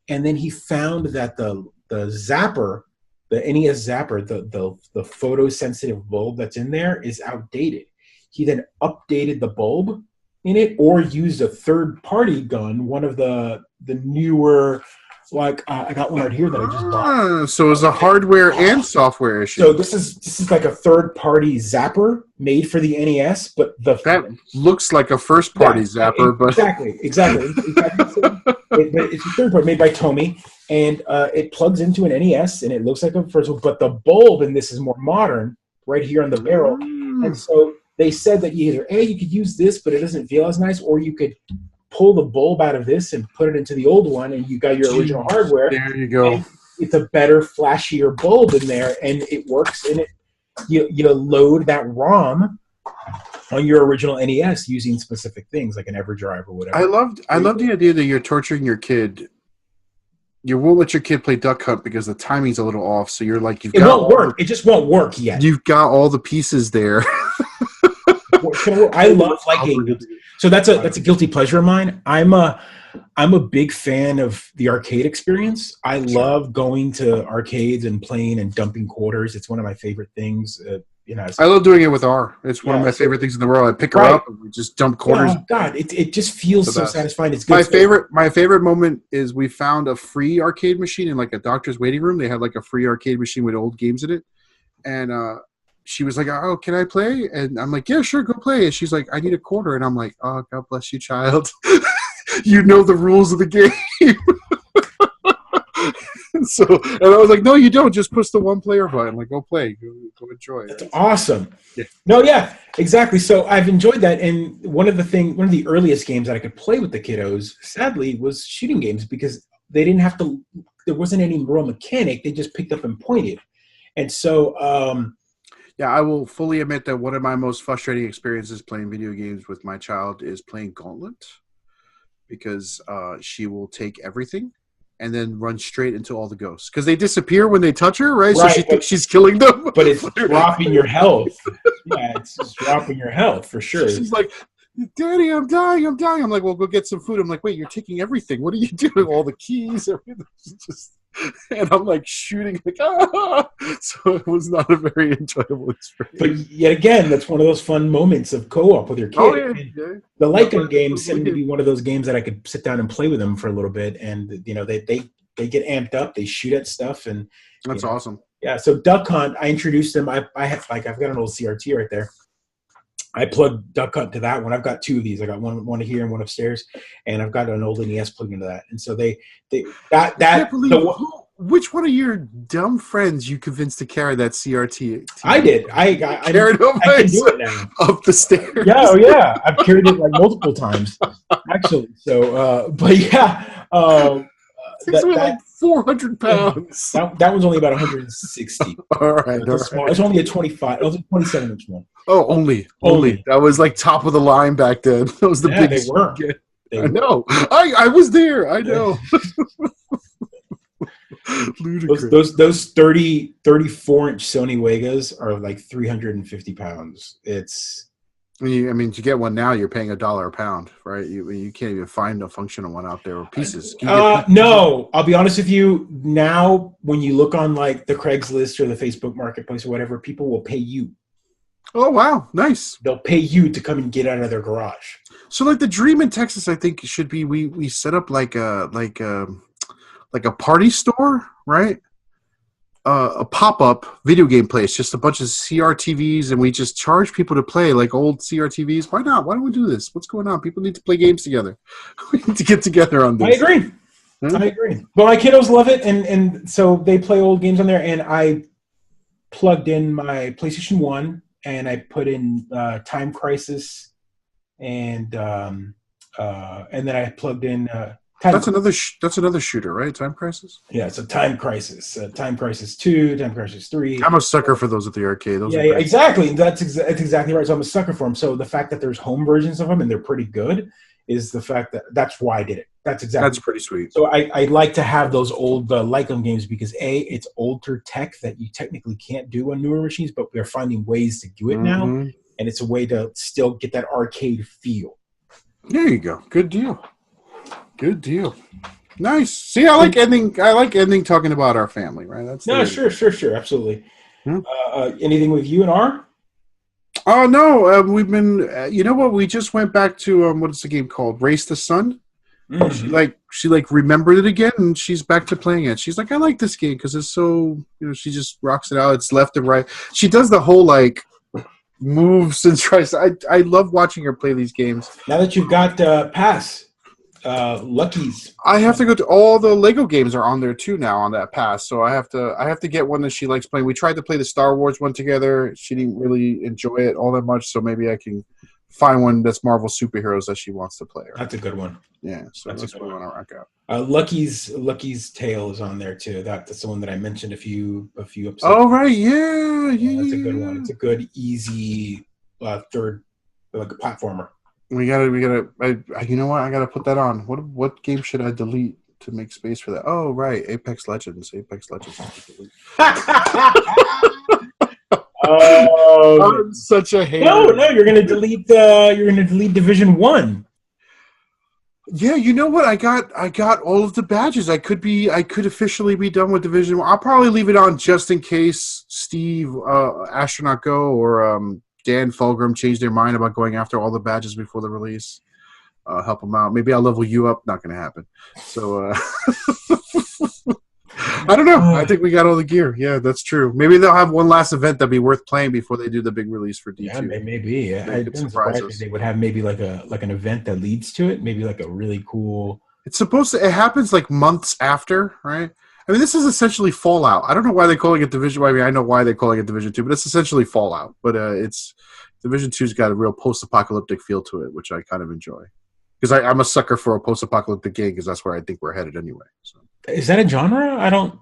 and then he found that the zapper. The NES zapper, the photosensitive bulb that's in there is outdated. He then updated the bulb in it, or used a third-party gun, one of the newer, like I got one right here that I just bought. So it's a hardware and software issue. So this is like a third-party zapper made for the NES, but that looks like a first-party zapper, but exactly. It's a third party made by Tomy. And it plugs into an NES, and it looks like a first one, but the bulb in this is more modern, right here on the barrel. And so they said that you could use this, but it doesn't feel as nice, or you could pull the bulb out of this and put it into the old one, and you got your original hardware. There you go. It's a better, flashier bulb in there, and it works. And you load that ROM on your original NES using specific things like an EverDrive or whatever. I love the idea that you're torturing your kid. You won't let your kid play Duck Hunt because the timing's a little off. So you're like, it won't work. It just won't work yet. You've got all the pieces there. I love like games. So that's a guilty pleasure of mine. I'm a big fan of the arcade experience. I love going to arcades and playing and dumping quarters. It's one of my favorite things. I love doing it with R. It's one of my favorite things in the world. I pick her up and we just dump quarters. Oh God, it just feels so satisfying. It's good. My favorite moment is we found a free arcade machine in like a doctor's waiting room. They had like a free arcade machine with old games in it, and she was like, "Oh, can I play?" And I'm like, "Yeah, sure, go play." And she's like, "I need a quarter," and I'm like, "Oh, God bless you, child. You know the rules of the game." And I was like, "No, you don't. Just push the one-player button. Like, go play, go enjoy." That's awesome. Yeah. No, yeah, exactly. So I've enjoyed that. And one of the earliest games that I could play with the kiddos, sadly, was shooting games because they didn't have to. There wasn't any real mechanic. They just picked up and pointed. And so, I will fully admit that one of my most frustrating experiences playing video games with my child is playing Gauntlet, because she will take everything and then run straight into all the ghosts because they disappear when they touch her, right? So she thinks she's killing them. But it's dropping your health. Yeah, it's just dropping your health for sure. She's like, "Daddy, I'm dying. I'm like, "Well, go get some food." I'm like, "Wait, you're taking everything. What are you doing? All the keys, everything." And I'm like shooting, like, ah! So it was not a very enjoyable experience. But yet again, that's one of those fun moments of co-op with your kid. Oh, yeah. The Lycan games seem to be one of those games that I could sit down and play with them for a little bit, and they get amped up, they shoot at stuff, and that's awesome. Yeah. So Duck Hunt, I introduced them. I've got an old CRT right there. I plugged Duck Hunt to that one. I've got two of these. I got one here and one upstairs, and I've got an old NES plugged into that. And so which one of your dumb friends you convinced to carry that CRT? I did. I carried it I can do it now. Up the stairs. Yeah. I've carried it like multiple times, actually. So, but yeah. Things were like 400 pounds. That one's only about 160. All right. It's only a 25. It was a 27-inch one. Oh, only. That was like top of the line back then. That was the biggest. They were. I know. I was there. I know. Ludicrous. Those 34-inch Sony Wegas are like 350 pounds. To get one now, you're paying $1 a pound, right? You can't even find a functional one out there or pieces. No, I'll be honest with you. Now, when you look on like the Craigslist or the Facebook Marketplace or whatever, people will pay you. Oh wow, nice! They'll pay you to come and get out of their garage. So, like the dream in Texas, I think should be we set up like a party store, right? A pop-up video game place, just a bunch of CRTVs, and we just charge people to play like old CRTVs. Why not? Why don't we do this? What's going on? People need to play games together. We need to get together on this. I agree. I agree. But my kiddos love it, and so they play old games on there. And I plugged in my PlayStation 1, and I put in Time Crisis, and then I plugged in. That's another shooter, right? Time Crisis. Yeah, it's a Time Crisis. Time Crisis 2, Time Crisis 3. I'm a sucker for those at the arcade. Yeah, exactly. That's exactly right. So I'm a sucker for them. So the fact that there's home versions of them and they're pretty good is the fact that's why I did it. That's pretty sweet. So I like to have those old Lycan games because it's older tech that you technically can't do on newer machines, but we're finding ways to do it now, and it's a way to still get that arcade feel. There you go. Good deal. Nice. See, I like ending talking about our family, right? Sure, absolutely. Anything with you and R? Oh no, we've been. You know what? We just went back to what is the game called? Race the Sun. Mm-hmm. She remembered it again, and she's back to playing it. She's like, I like this game because it's so. She just rocks it out. It's left and right. She does the whole moves and tries. I love watching her play these games. Now that you've got Pass. Lucky's. I have to go to all the Lego games are on there too now on that pass. So I have to get one that she likes playing. We tried to play the Star Wars one together. She didn't really enjoy it all that much. So maybe I can find one that's Marvel superheroes that she wants to play. Right? That's a good one. Yeah, so that's what I want to rock out. Lucky's Tale is on there too. That's the one that I mentioned a few episodes. Oh right, yeah. That's a good one. It's a good, easy third platformer. We gotta. You know what? I gotta put that on. What game should I delete to make space for that? Oh, right, Apex Legends. I'm such a hater. No, you're gonna delete. You're gonna delete Division 1. Yeah, you know what? I got all of the badges. I could officially be done with Division 1. I'll probably leave it on just in case Steve, Astronaut Go, or Dan Fulgrim change their mind about going after all the badges before the release. Help them out. Maybe I'll level you up. Not going to happen. So I don't know. I think we got all the gear. Yeah, that's true. Maybe they'll have one last event that'd be worth playing before they do the big release for D2. Yeah, maybe. I'd surprise if they would have maybe like an event that leads to it. Maybe like a really cool. It's supposed to. It happens like months after, right? I mean, this is essentially Fallout. I don't know why they're calling it Division. I mean, I know why they're calling it Division 2, but it's essentially Fallout. But it's Division 2's got a real post-apocalyptic feel to it, which I kind of enjoy. Because I'm a sucker for a post-apocalyptic game, because that's where I think we're headed anyway. So. Is that a genre? I don't.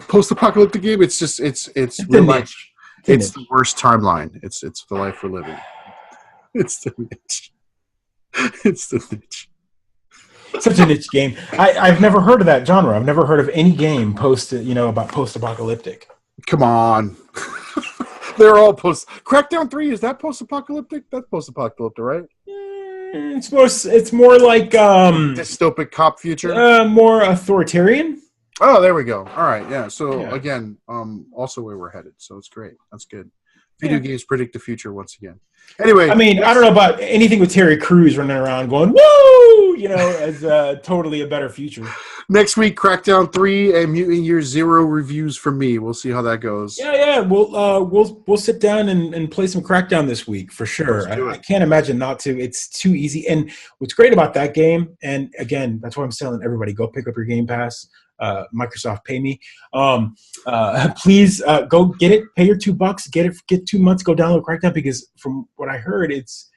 Post-apocalyptic game. It's just it's real life. It's the worst timeline. It's the life we're living. It's the niche. It's the niche. Such a niche game. I've never heard of that genre. I've never heard of any game about post-apocalyptic. Come on. They're all Crackdown 3, is that post-apocalyptic? That's post-apocalyptic, right? It's more like dystopic cop future. More authoritarian. Oh, there we go. All right, yeah. So again, also where we're headed. So it's great. That's good. Video games predict the future once again. Anyway, I mean, I don't know about anything with Terry Crews running around going woo, as totally a better future. Next week, Crackdown 3 and Mutant Year Zero reviews from me. We'll see how that goes. Yeah. We'll sit down and play some Crackdown this week for sure. I can't imagine not to. It's too easy. And what's great about that game, and again, that's why I'm telling everybody, go pick up your Game Pass. Microsoft, pay me. Please go get it. Pay your $2. Get 2 months. Go download Crackdown, because from what I heard, it's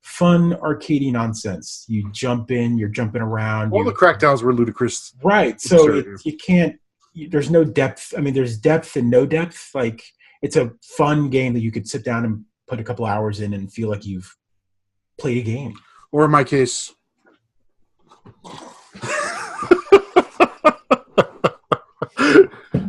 fun arcadey nonsense. You jump in, you're jumping around. All the Crackdowns were ludicrous, right? So you can't. There's no depth. I mean, there's depth and no depth. Like, it's a fun game that you could sit down and put a couple hours in and feel like you've played a game. Or in my case.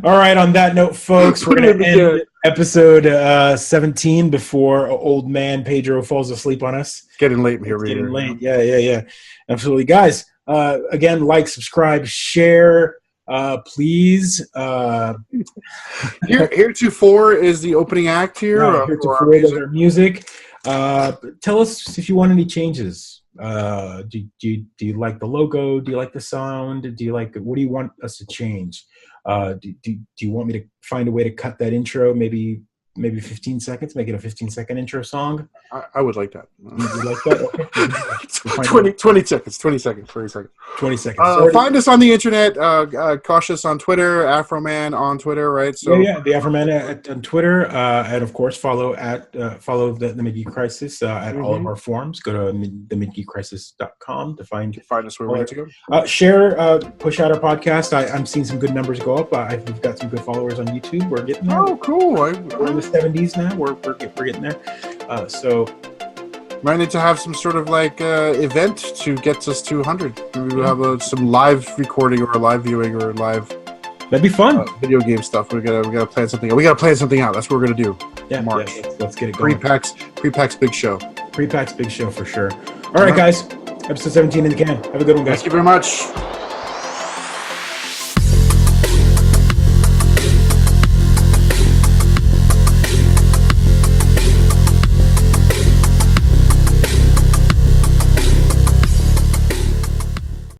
All right, on that note, folks, we're going to end episode 17 before old man Pedro falls asleep on us. It's getting late here. It's getting late. Yeah. Absolutely. Guys, again, like, subscribe, share, please. Heretofore is the opening act here. Heretofore is our music. Tell us if you want any changes. Do you like the logo? Do you like the sound? What do you want us to change? Do you want me to find a way to cut that intro? Maybe 15 seconds. Make it a 15-second intro song. I would like that. You like that? Okay. 20 seconds. 20 seconds. 20 seconds. Find us on the internet. Cautious on Twitter. Afroman on Twitter. Right. So yeah. The Afroman on Twitter, and of course follow the Mid-Geek Crisis at all of our forums. Go to themidgeekcrisis.com to find us where we need to go. Share, push out our podcast. I'm seeing some good numbers go up. We've got some good followers on YouTube. We're getting there. Oh, cool. We're in the 70s now. We're getting there. So might need to have some sort of event to get us to 100. Maybe we'll have some live recording or a live viewing or live. That'd be fun. Video game stuff. We gotta plan something. We gotta plan something out. That's what we're gonna do. Yeah, March. Yeah, let's get it going. Pre-PAX big show. Pre-PAX big show for sure. All right, guys. Episode 17 in the can. Have a good one, guys. Thank you very much.